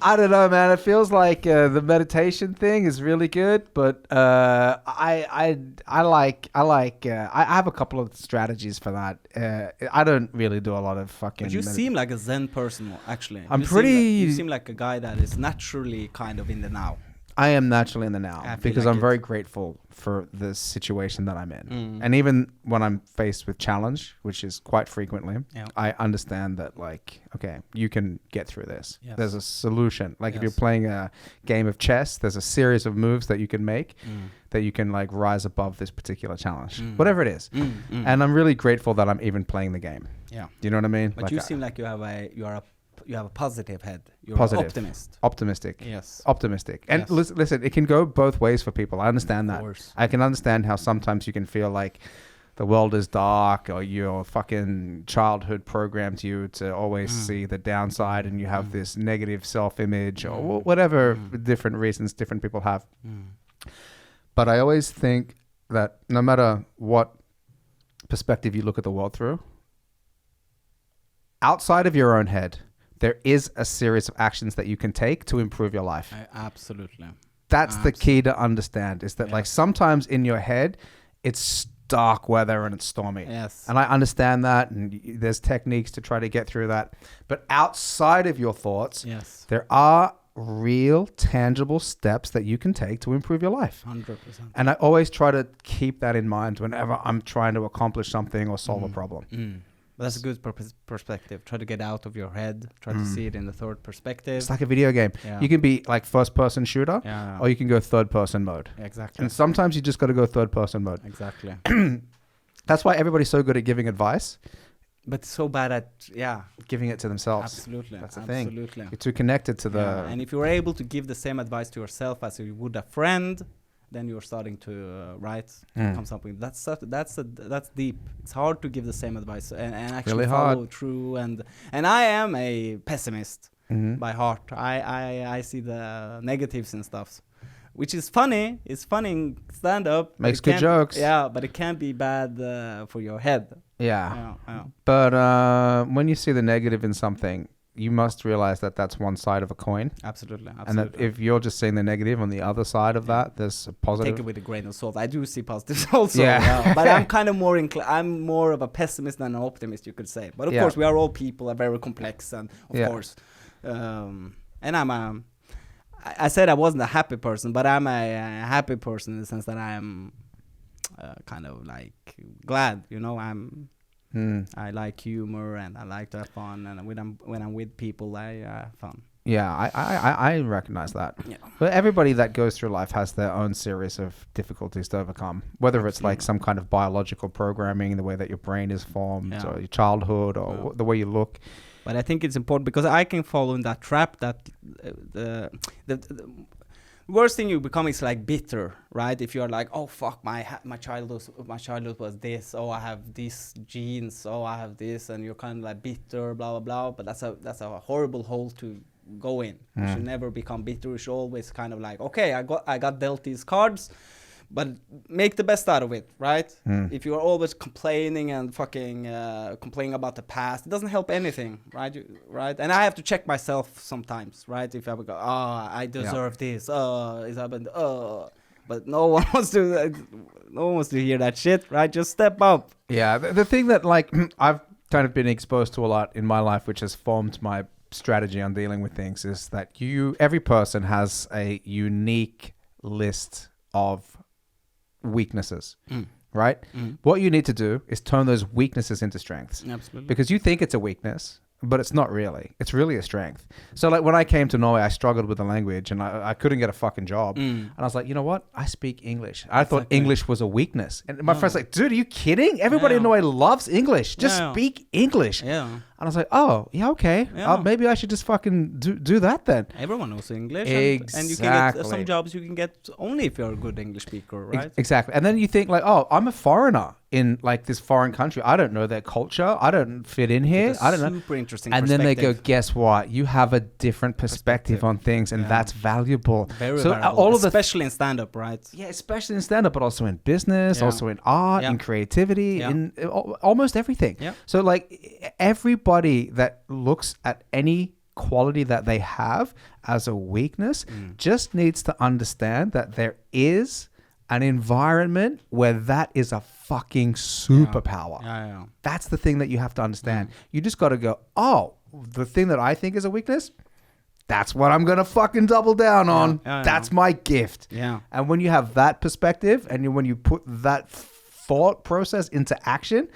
I don't know, man. It feels like the meditation thing is really good, but I have a couple of strategies for that. I don't really do a lot of fucking. But you seem like a Zen person, actually. You seem like a guy that is naturally kind of in the now. I am naturally in the now because I'm very grateful for the situation that I'm in. And even when I'm faced with challenge, which is quite frequently, I understand that like, okay, you can get through this. Yes. There's a solution. Like if you're playing a game of chess, there's a series of moves that you can make that you can like rise above this particular challenge, whatever it is. And I'm really grateful that I'm even playing the game. Yeah. Do you know what I mean? But like you seem like you have a positive head. You're an optimist. Optimistic. Yes. Optimistic. And listen, it can go both ways for people. I understand that. Of course. I can understand how sometimes you can feel like the world is dark or your fucking childhood programmed you to always see the downside and you have this negative self-image or whatever different reasons different people have. But I always think that no matter what perspective you look at the world through, outside of your own head, there is a series of actions that you can take to improve your life. Absolutely. That's the key to understand is that like sometimes in your head, it's dark weather and it's stormy. Yes. And I understand that and there's techniques to try to get through that. But outside of your thoughts, there are real tangible steps that you can take to improve your life. 100%. And I always try to keep that in mind whenever I'm trying to accomplish something or solve a problem. That's a good perspective. Try to get out of your head. Try to see it in the third perspective. It's like a video game. Yeah. You can be like first-person shooter, or you can go third-person mode. Exactly. And sometimes you just got to go third-person mode. Exactly. That's why everybody's so good at giving advice, but so bad at giving it to themselves. Absolutely. That's the thing. You're too connected to the. And if you're able to give the same advice to yourself as you would a friend, then you're starting to come something. That's deep. It's hard to give the same advice and actually really follow through. And I am a pessimist by heart. I see the negatives and stuff, which is funny. It's funny in stand-up. Makes good jokes. Yeah, but it can be bad for your head. Yeah. But when you see the negative in something, you must realize that that's one side of a coin. Absolutely. And that if you're just seeing the negative on the other side of that, there's a positive. Take it with a grain of salt. I do see positives also. But I'm kind of I'm more of a pessimist than an optimist, you could say. But of course, we are all people, are very complex, and of course, and I said I wasn't a happy person, but I'm a happy person in the sense that I'm kind of like glad, I like humor and I like to have fun, and when I'm with people, I have fun. Yeah, I recognize that. Yeah. But everybody that goes through life has their own series of difficulties to overcome, whether it's like some kind of biological programming, the way that your brain is formed, or your childhood, or the way you look. But I think it's important because I can fall in that trap that the worst thing you become is like bitter, right? If you're like, oh fuck, my childhood was this. Oh, I have these genes. Oh, I have this, and you're kind of like bitter, blah blah blah. But that's a horrible hole to go in. You should never become bitter. You should always kind of like, okay, I got dealt these cards, but make the best out of it, right? If you're always complaining and fucking complaining about the past, it doesn't help anything, right? Right? And I have to check myself sometimes, right? If I would go, I deserve this. It's happened. But no one wants to hear that shit, right? Just step up. Yeah, the thing that like I've kind of been exposed to a lot in my life, which has formed my strategy on dealing with things, is that every person has a unique list of weaknesses, right? What you need to do is turn those weaknesses into strengths. Absolutely. Because you think it's a weakness, but it's not really. It's really a strength. So like when I came to Norway, I struggled with the language and I couldn't get a fucking job. And I was like, you know what? I speak English. I thought English was a weakness. And my friend's like, dude, are you kidding? Everybody in Norway loves English. Just speak English. Yeah. And I was like, oh, yeah, okay. Maybe I should just fucking do that then. Everyone knows English. Exactly. And you can get some jobs you can get only if you're a good English speaker, right? Exactly. And then you think like, oh, I'm a foreigner in like this foreign country. I don't know their culture. I don't fit in here. I don't know. Super interesting and then they go, guess what? You have a different perspective on things, and that's valuable. Very valuable. Especially in stand-up, right? Yeah, especially in stand-up, but also in business, also in art, in creativity, in almost everything. Yeah. So like everybody that looks at any quality that they have as a weakness just needs to understand that there is an environment where that is a fucking superpower. Yeah. That's the thing that you have to understand. You just got to go, oh, the thing that I think is a weakness, That's what I'm going to fucking double down on. That's my gift. Yeah. And when you have that perspective and when you put that thought process into action,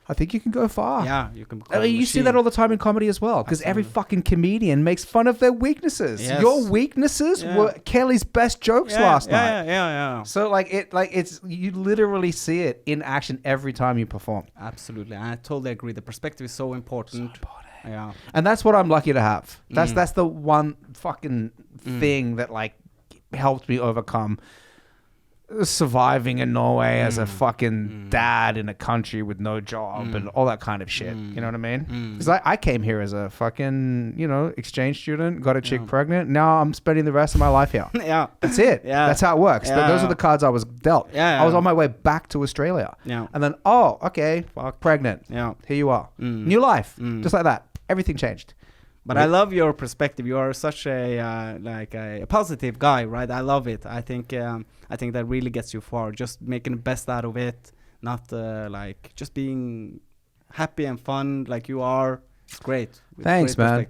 I think you can go far. Yeah, you can. You see that all the time in comedy as well, because every fucking comedian makes fun of their weaknesses. Yes. Your weaknesses were Kelly's best jokes last night. Yeah. So it's you literally see it in action every time you perform. Absolutely, I totally agree. The perspective is so important. Yeah, and that's what I'm lucky to have. That's the one fucking thing that like helped me overcome surviving in Norway as a fucking dad in a country with no job and all that kind of shit. You know what I mean? Because I came here as a fucking, exchange student, got a chick pregnant. Now I'm spending the rest of my life here. That's it. That's how it works. Those are the cards I was dealt. I was on my way back to Australia. And then, okay, pregnant. Here you are. New life. Just like that. Everything changed. But I love your perspective. You are such a positive guy, right? I love it. I think that really gets you far. Just making the best out of it, not just being happy and fun like you are. It's great. Thanks, man.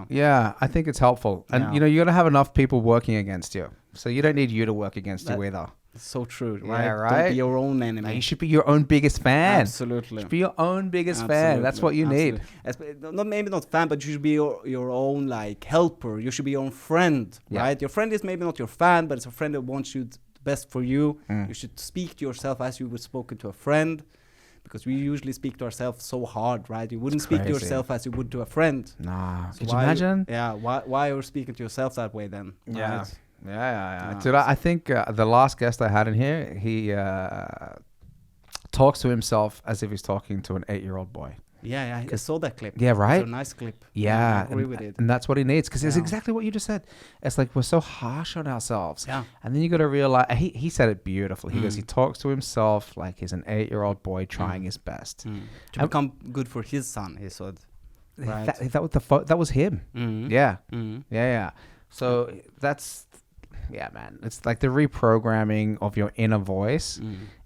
Yeah, I think it's helpful. And you got to have enough people working against you. So you don't need you to work against you either. So true, right? Yeah, right? Don't be your own enemy. No, you should be your own biggest fan. Absolutely. You should be your own biggest fan. That's what you need. Maybe not fan, but you should be your own helper. You should be your own friend, right? Your friend is maybe not your fan, but it's a friend that wants you the best for you. You should speak to yourself as you would spoken to a friend, because we usually speak to ourselves so hard, right? You wouldn't speak to yourself as you would to a friend. Nah. So could you imagine? Why are you speaking to yourself that way then? Yeah. Right? Yeah. Dude, I think the last guest I had in here, he talks to himself as if he's talking to an 8-year-old boy. Yeah, I saw that clip. Yeah, right? It's a nice clip. Yeah, I agree with it. And that's what he needs, because it's exactly what you just said. It's like we're so harsh on ourselves. Yeah. And then you got to realize, he said it beautifully. He goes, he talks to himself like he's an 8-year-old boy trying his best. To become good for his son, he said. Right? That was him. Yeah. Yeah. So that's... Yeah, man. It's like the reprogramming of your inner voice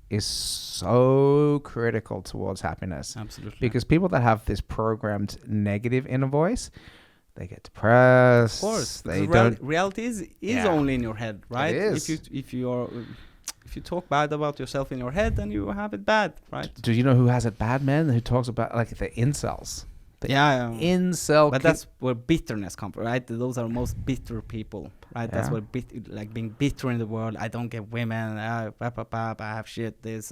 is so critical towards happiness. Absolutely. Because people that have this programmed negative inner voice, they get depressed. Of course. They don't. Reality is only in your head, right? It is. If you talk bad about yourself in your head, then you have it bad, right? Do you know who has it bad, man? Who talks about the incels? Incel. But that's where bitterness comes from, right? Those are most bitter people, right? That's what being bitter in the world. I don't get women. I have shit. They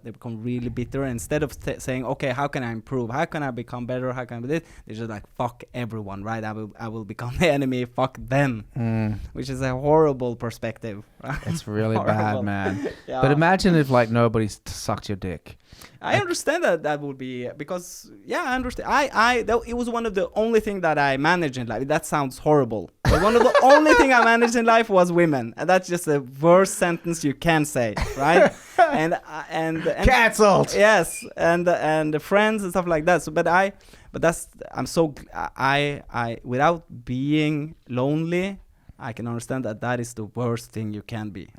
become really bitter. Instead of saying, okay, how can I improve? How can I become better? How can I do this? They're just like, fuck everyone, right? I will become the enemy. Fuck them, which is a horrible perspective. Right? It's really bad, man. But imagine if nobody sucked your dick. I understand that would be, because I understand. It was one of the only thing that I managed in life. That sounds horrible, but one of the only thing I managed in life was women, and that's just the worst sentence you can say, right? and cancelled. Yes, and the friends and stuff like that. So, I without being lonely, I can understand that is the worst thing you can be.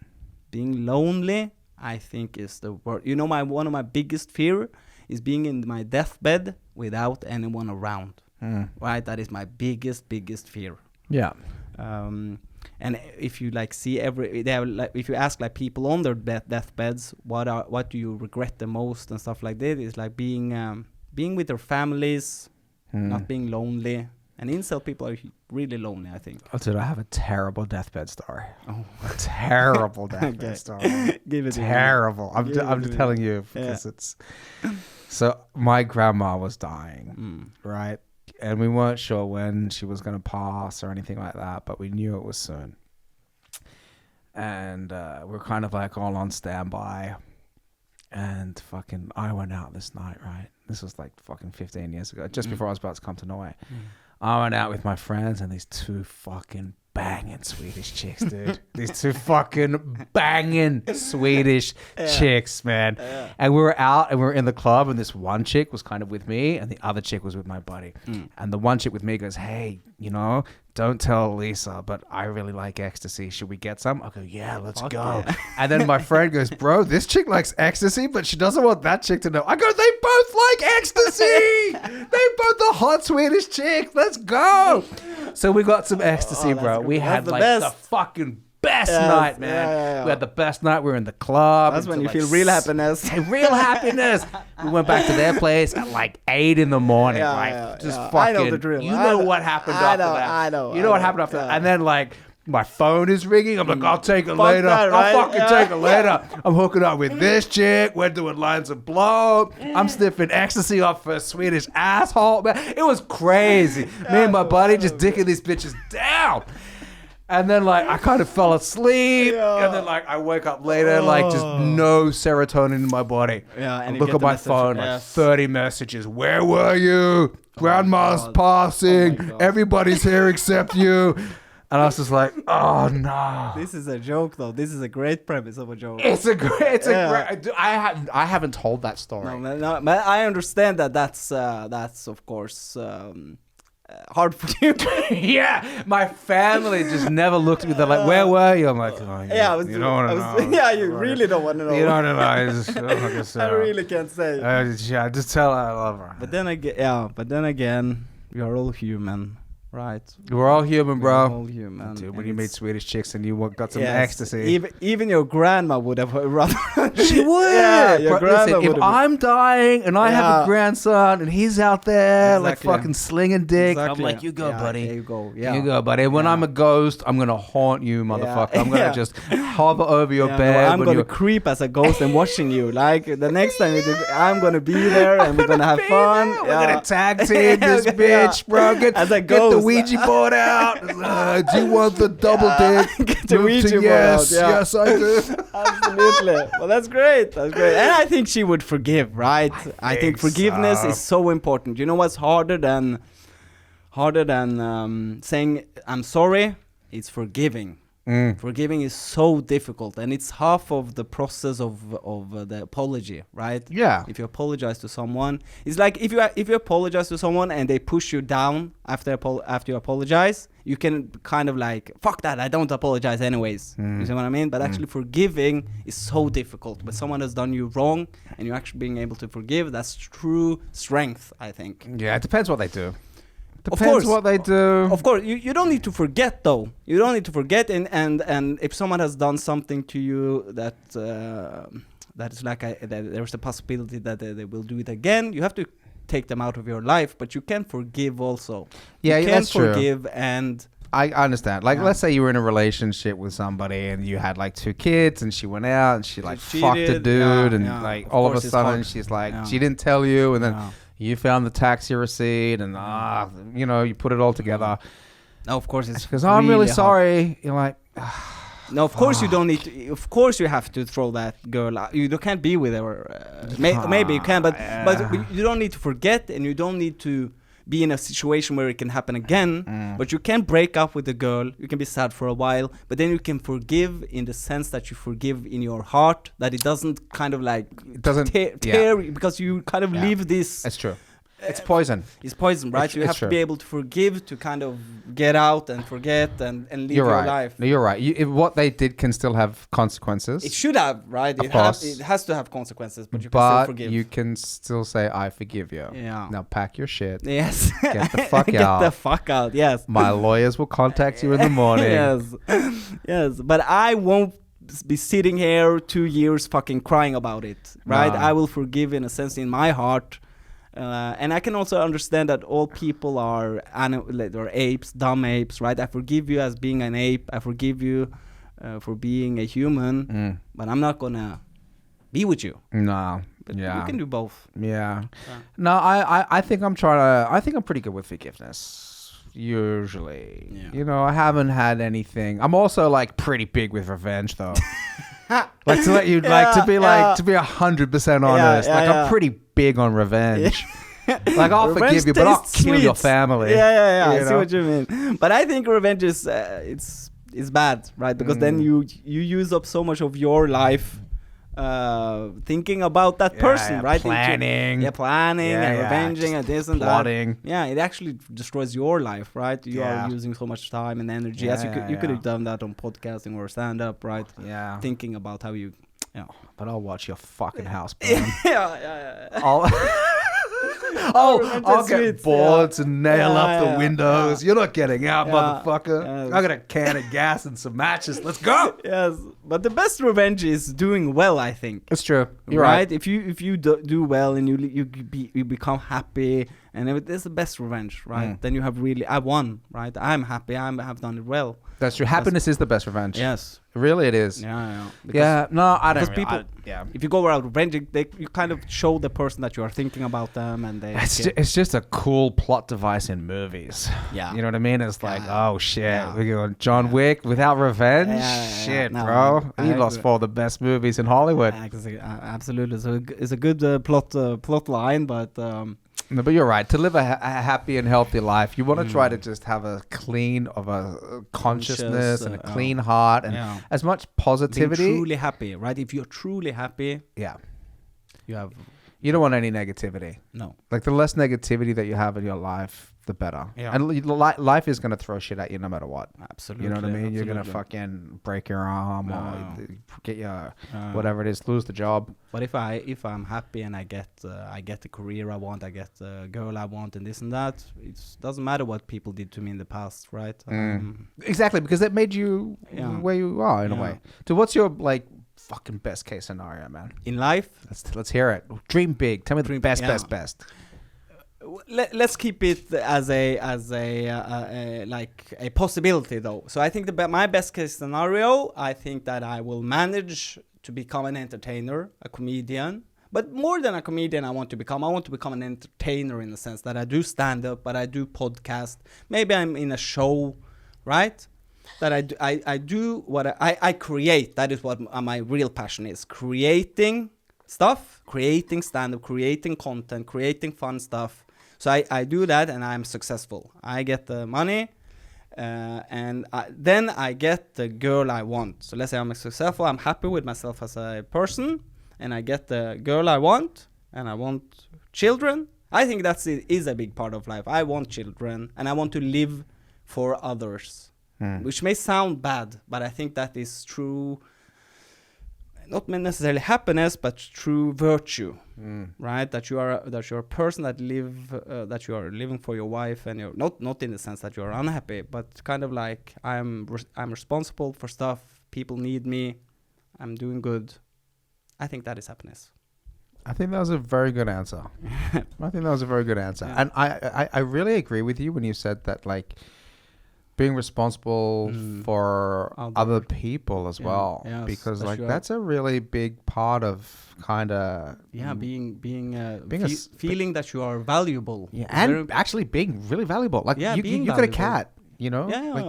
Being lonely, I think, is the worst. One of my biggest fear is being in my deathbed without anyone around. Right? That is my biggest fear. Yeah. And if you see if you ask people on their deathbeds, what do you regret the most and stuff like that, is being with their families, not being lonely. And incel people are really lonely, I think. Oh, dude, I have a terrible deathbed story. Oh, a terrible deathbed story. Give it terrible. I'm telling you, because it's... So my grandma was dying, right? And we weren't sure when she was going to pass or anything like that, but we knew it was soon. And we're kind of all on standby. And I went out this night, right? This was 15 years ago, just before I was about to come to Norway. I went out with my friends and these two fucking banging Swedish chicks, dude. These two fucking banging Swedish chicks, man. And we were out and we were in the club, and this one chick was kind of with me and the other chick was with my buddy. And the one chick with me goes, hey, don't tell Lisa, but I really like ecstasy. Should we get some? I go, yeah, let's go. Yeah. And then my friend goes, bro, this chick likes ecstasy, but she doesn't want that chick to know. I go, they both like ecstasy. They both are hot Swedish chicks. Let's go. So we got some ecstasy, bro. We had like the fucking best night, man. We had the best night. We were in the club. That's when you feel real happiness. Real happiness. We went back to their place at like 8 in the morning. Just fucking. I know the drill. You know what happened after that. I know. You know what happened after that. And then like my phone is ringing. I'm like, I'll take it later. I'll fucking take it later. I'm hooking up with this chick. We're doing lines of blow. I'm sniffing ecstasy off her Swedish asshole. Man, it was crazy. Me and my buddy just dicking these bitches down. And then, like, I kind of fell asleep. And then, like, I wake up later, like, just no serotonin in my body. And look at my phone, like, 30 messages. Where were you? Grandma's passing. Everybody's here except you. And I was just like, oh, no. This is a joke, though. This is a great premise of a joke. It's a great... I haven't told that story. No, but I understand that that's of course... hard for you. Yeah, my family just never looked at me. They're like, "Where were you?" I'm like, "Oh, you don't want to know." Yeah, you really don't want to know. You don't want to know. I really can't say. Yeah, just tell her I love her. But then again, we are all human. Right. We're all human, bro. We're all human. Dude, when you meet Swedish chicks and you got some ecstasy. Even your grandma would have rather. She would. Yeah, your grandma would have. If I'm dying and I have a grandson and he's out there like fucking slinging dick, I'm like, you go, buddy. There you go. Yeah. You go, buddy. When I'm a ghost, I'm going to haunt you, motherfucker. I'm going to just hover over your bed. I'm going to creep as a ghost and watching you. Like, the next time I'm going to be there and we're going to have fun. We're going to tag team this bitch, bro. As a ghost. The Ouija board out. Do you want the double dick? Get the Ouija board out. Yes, I do. Absolutely. Well, that's great. And I think she would forgive, right? I think forgiveness is so important. You know what's harder than saying I'm sorry? It's forgiving. Forgiving is so difficult, and it's half of the process of the apology, right? Yeah. If you apologize to someone, it's like if you apologize to someone and they push you down after you apologize, you can kind of like, fuck that, I don't apologize anyways. You see what I mean? But actually forgiving is so difficult. When someone has done you wrong and you're actually being able to forgive, that's true strength, I think. Yeah, it depends what they do. Depends what they do. Of course, you don't need to forget though. You don't need to forget, and if someone has done something to you that is like that there's a possibility that they will do it again, you have to take them out of your life. But you can forgive also. Yeah, you that's true. Forgive and. I understand. Like, let's say you were in a relationship with somebody and you had like 2 kids, and she went out and she like fucked a dude, and like all of a sudden she's like, she didn't tell you, and then. You found the taxi receipt, and you put it all together. No, of course it's because I'm really sorry. You're like, no, of course you don't need to. Of course you have to throw that girl out. You can't be with her. Maybe you can, but you don't need to forget, and you don't need to be in a situation where it can happen again. But you can break up with the girl. You can be sad for a while, but then you can forgive in the sense that you forgive in your heart, that it doesn't kind of like tear because you kind of leave this. That's true. It's poison. It's poison, right? You have to be able to forgive to kind of get out and forget and live your life. No, you're right. What they did can still have consequences. It should have, right? Of course. It has to have consequences, but you can still forgive. You can still say, I forgive you. Yeah. Now pack your shit. Yes. Get the fuck out. Get the fuck out, yes. My lawyers will contact you in the morning. Yes. But I won't be sitting here 2 years fucking crying about it, right? I will forgive in a sense in my heart. And I can also understand that all people are apes, dumb apes, right? I forgive you as being an ape. I forgive you for being a human, but I'm not gonna be with you. No, but you can do both. Yeah. No, I think I'm pretty good with forgiveness. Usually, I haven't had anything. I'm also like pretty big with revenge, though. Like to let you to be 100% honest. I'm pretty big on revenge. Like I'll forgive you, but I'll kill your family. I see what you mean. But I think revenge is it's bad, right? Because then you use up so much of your life thinking about that person, right? Planning and revenging and this and plotting. That. Yeah, it actually destroys your life, right? You are using so much time and energy. As you could have done that on podcasting or stand up, right? Yeah. Thinking about how you but I'll watch your fucking house burn. Yeah. I'll get boards and nail up the windows. You're not getting out, motherfucker. I got a can of gas and some matches. Let's go. Yes, but the best revenge is doing well, I think. It's true. You're right. If you do well and you become happy, and it's the best revenge, right? Then you have really, I won, right? I'm happy. I have done it well. That's true. Happiness is the best revenge. Yes. Really, it is. Yeah. No, I don't. Because people, if you go around revenging, you kind of show the person that you are thinking about them, and it's just a cool plot device in movies. Yeah. You know what I mean? It's like, oh shit, we're going John Wick without revenge. Shit, bro. He lost 4 of the best movies in Hollywood. Absolutely. So it's a good plot line, but. No, but you're right. To live a happy and healthy life, you want to try to just have a clean of a consciousness and a clean heart and as much positivity. Being truly happy, right? If you're truly happy, you don't want any negativity. No. Like the less negativity that you have in your life, the better. Yeah. And life is going to throw shit at you no matter what. Absolutely. You know what I mean? Absolutely. You're going to fucking break your arm or get your whatever it is, lose the job. But if I'm happy and I get the career I want, I get the girl I want and this and that, it doesn't matter what people did to me in the past, right? Exactly, because that made you where you are in a way. So what's your fucking best case scenario, man? In life? Let's hear it. Dream big. Tell me the best. Let's keep it as a possibility though. So I think my best case scenario, I think that I will manage to become an entertainer, a comedian. But more than a comedian, I want to become an entertainer in the sense that I do stand up, but I do podcast. Maybe I'm in a show, right? That I do what I create. That is what my real passion is. Creating stuff, creating stand-up, creating content, creating fun stuff. So I do that and I'm successful. I get the money and then I get the girl I want. So let's say I'm successful. I'm happy with myself as a person and I get the girl I want and I want children. I think is a big part of life. I want children and I want to live for others. Which may sound bad, but I think that is true, not necessarily happiness, but true virtue, right? That you are a person that you are living for your wife, and you're not in the sense that you are unhappy, but kind of like I'm responsible for stuff. People need me. I'm doing good. I think that is happiness. I think that was a very good answer. Yeah. And I really agree with you when you said that, like, being responsible for other people as well, because like that's a really big part of kind of feeling that you are valuable, and actually being really valuable. Like you got a cat, you know,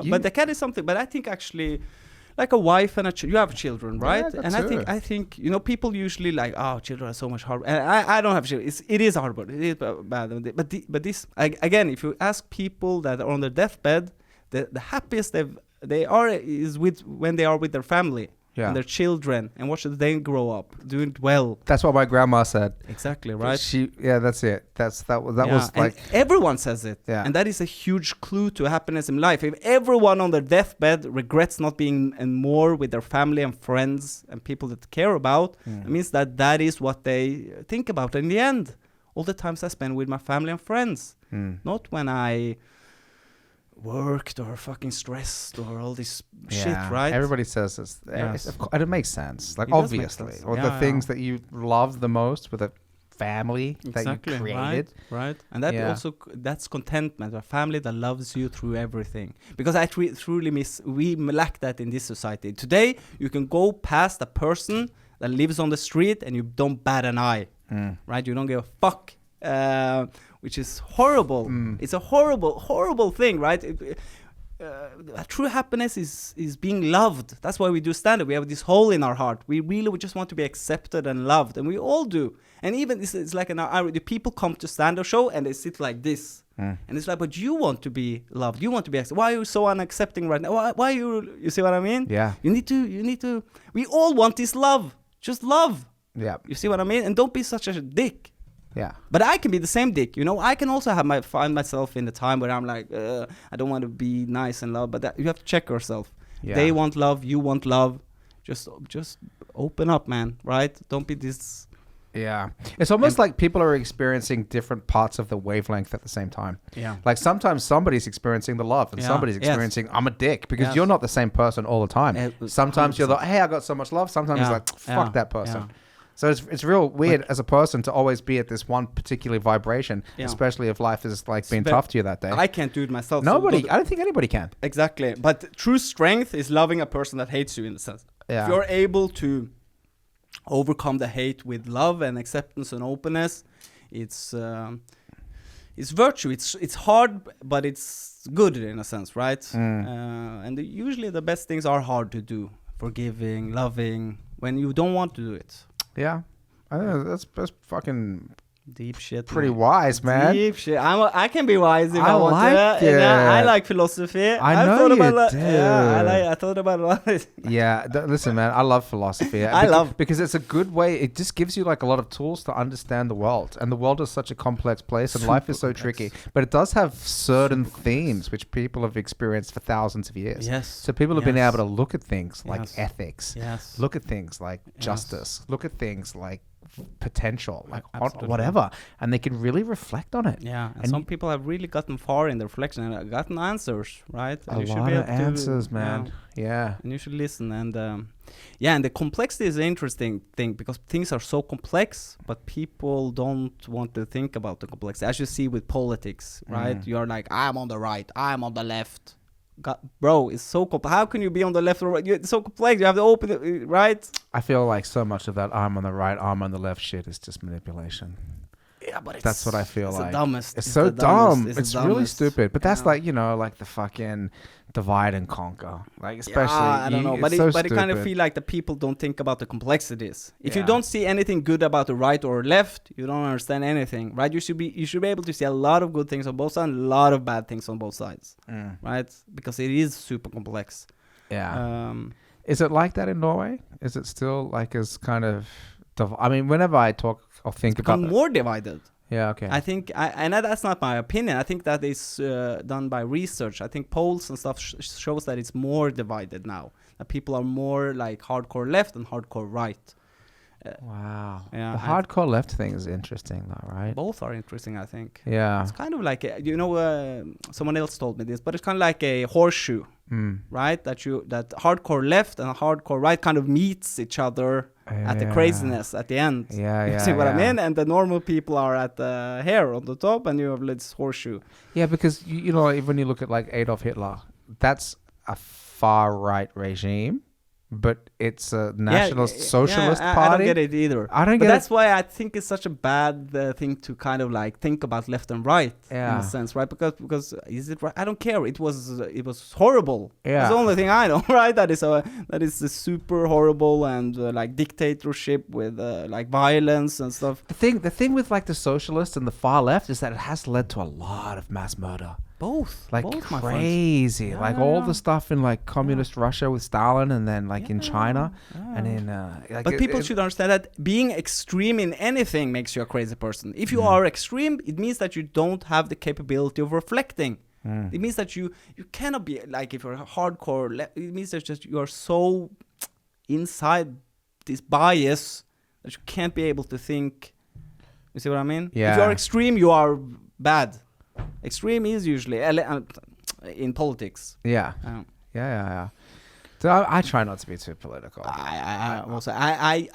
but the cat is something. But I think actually, like a wife and you have children, right? And I think you know, people usually like, oh, children are so much hard. And I don't have children. It is hard, but it is bad. But this again, if you ask people that are on their deathbed, the happiest they are is when they are with their family and their children and watch them grow up doing well. That's what my grandma said. Exactly, right? That's it. That was like, and everyone says it. Yeah. And that is a huge clue to happiness in life. If everyone on their deathbed regrets not being more with their family and friends and people that care about, it means that is what they think about in the end. All the times I spend with my family and friends, not when I worked or fucking stressed or all this shit, right? Everybody says this. Yes. And it makes sense. Like, obviously. Or the things that you love the most with a family that you created. Right. And that also, that's contentment. A family that loves you through everything. Because I truly we lack that in this society. Today, you can go past a person that lives on the street and you don't bat an eye. Right? You don't give a fuck. Which is horrible. It's a horrible thing, right? True happiness is being loved. That's why we do stand-up. We have this hole in our heart. We just want to be accepted and loved, and we all do. And even it's like the people come to stand-up show and they sit like this, and it's like, but you want to be loved. You want to be accepted. Why are you so unaccepting right now? Why you see what I mean? Yeah. You need to. We all want this love. Just love. Yeah. You see what I mean? And don't be such a dick. Yeah, but I can be the same dick, you know. I can also find myself in the time where I'm like, I don't want to be nice and love, but you have to check yourself. Yeah. They want love, you want love. Just open up, man. Right? Don't be this Yeah. It's almost like people are experiencing different parts of the wavelength at the same time. Yeah. Like sometimes somebody's experiencing the love and somebody's experiencing I'm a dick, because you're not the same person all the time. Sometimes you're like, hey, I got so much love. Sometimes it's like, fuck that person. Yeah. So it's real weird as a person to always be at this one particular vibration, especially if life is like being tough to you that day. I can't do it myself. Nobody. I don't think anybody can. Exactly. But true strength is loving a person that hates you, in the sense. Yeah. If you're able to overcome the hate with love and acceptance and openness, it's virtue. It's hard, but it's good in a sense, right? And usually the best things are hard to do. Forgiving, loving, when you don't want to do it. Yeah, I think that's fucking deep shit. Pretty wise, man. Deep shit. I can be wise if I want to. Yeah, I like philosophy. I know you do. Yeah, I thought about a lot. Yeah, listen, man. I love philosophy. Because it's a good way. It just gives you like a lot of tools to understand the world, and the world is such a complex place, and life is so tricky. But it does have certain themes which people have experienced for thousands of years. Yes. So people have been able to look at things like ethics. Yes. Look at things like justice. Look at things like potential, like whatever, and they can really reflect on it. Yeah, and some people have really gotten far in the reflection and gotten answers, right? And a lot of answers, man. Yeah, and you should listen. And and the complexity is an interesting thing, because things are so complex, but people don't want to think about the complexity. As you see with politics, right? You're like, I'm on the right, I'm on the left. God, bro, it's so complex. How can you be on the left or right? It's so complex. You have to open it, right? I feel like so much of that arm on the right, arm on the left shit is just manipulation. Yeah, but that's what I feel like. The dumbest. It's so dumb. It's really stupid. But that's like, like the fucking divide and conquer. Like, especially. I don't know. But I kind of feel like the people don't think about the complexities. If you don't see anything good about the right or left, you don't understand anything, right? You should be able to see a lot of good things on both sides and a lot of bad things on both sides, right? Because it is super complex. Yeah. Is it like that in Norway? Is it still like as kind of... I mean, whenever I talk or think about it, more divided. Yeah, okay. I think, and that's not my opinion. I think that is done by research. I think polls and stuff shows that it's more divided now. That people are more like hardcore left and hardcore right. Wow. Yeah. The hardcore left thing is interesting, though, right? Both are interesting, I think. Yeah. It's kind of like someone else told me this, but it's kind of like a horseshoe, right? That hardcore left and hardcore right kind of meets each other at the craziness at the end. Yeah, you see what I mean? And the normal people are at the hair on the top, and you have this horseshoe. Yeah, because when you look at like Adolf Hitler, that's a far right regime. But it's a nationalist socialist party. I don't get it either. That's why I think it's such a bad thing to kind of like think about left and right in a sense, right? Because is it right? I don't care. It was horrible. Yeah. It's the only thing I know, right? That is a super horrible and like dictatorship with like violence and stuff. The thing with like the socialists and the far left is that it has led to a lot of mass murder. Both crazy, like all the stuff in like communist Russia with Stalin, and then like in China, and in but people should understand that being extreme in anything makes you a crazy person. If you are extreme, it means that you don't have the capability of reflecting. It means that you cannot be like, if you're hardcore, it means that just you are so inside this bias that you can't be able to think. You see what I mean? Yeah. If you are extreme, you are bad. Extreme is usually in politics. Yeah. Yeah. So I try not to be too political. I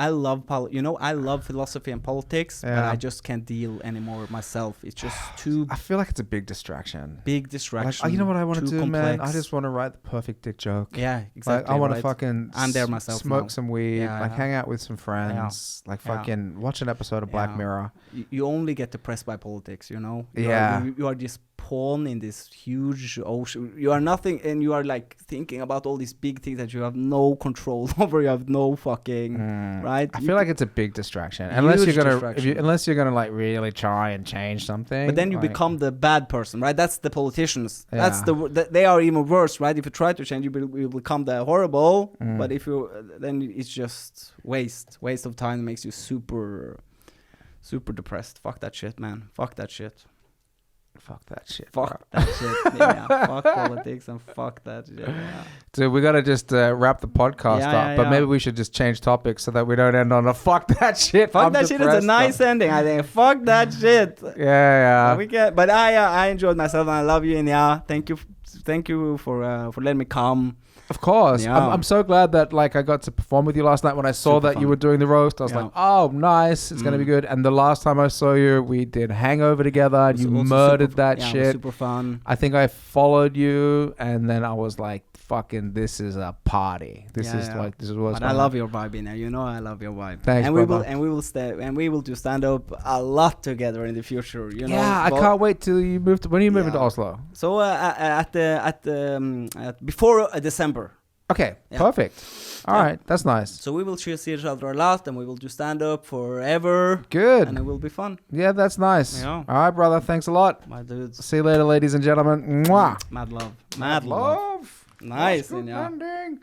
love I love philosophy and politics, but I just can't deal anymore myself. It's just too. I feel like it's a big distraction. Like, you know what I want to do, complex. man? I just want to write the perfect dick joke. Yeah, exactly. Like, I want to fucking. I'm there myself. Smoke some weed, hang out with some friends, like fucking watch an episode of Black Mirror. You only get depressed by politics, You are just pawn in this huge ocean. You are nothing, and you are like thinking about all these big things that you have no control over. You have no fucking right. I feel like it's a big distraction unless you're gonna like really try and change something. But then you become the bad person, right? That's the politicians. Yeah. They are even worse, right? If you try to change, you become the horrible. But if then it's just waste of time. It makes you super depressed. Fuck that shit, man. Fuck that shit. Fuck that shit. Fuck that shit. Yeah. Fuck politics and fuck that shit. Yeah. Dude, we gotta just wrap the podcast up. But maybe we should just change topics so that we don't end on a fuck that shit. Fuck that shit is a nice ending, I think. Fuck that shit. Yeah. But I enjoyed myself and I love you, Inia. Thank you for letting me come. Of course. Yeah. I'm so glad that like I got to perform with you last night. When I saw that you were doing the roast, I was like, oh, nice. It's going to be good. And the last time I saw you, we did Hangover together and you murdered that shit. It was super fun. I think I followed you and then I was like, fucking, this is a party. This is what's. But I love your vibe, Inia. You know I love your vibe. Thanks, we will do stand up a lot together in the future. You know. Yeah, I can't wait till you move to. When are you moving to Oslo? So before December. Okay, perfect. All right, that's nice. So we will see each other a lot, and we will do stand up forever. Good, and it will be fun. Yeah, that's nice. Yeah. All right, brother. Thanks a lot, my dudes. See you later, ladies and gentlemen. Mwah. Mad love. Nice. Ending.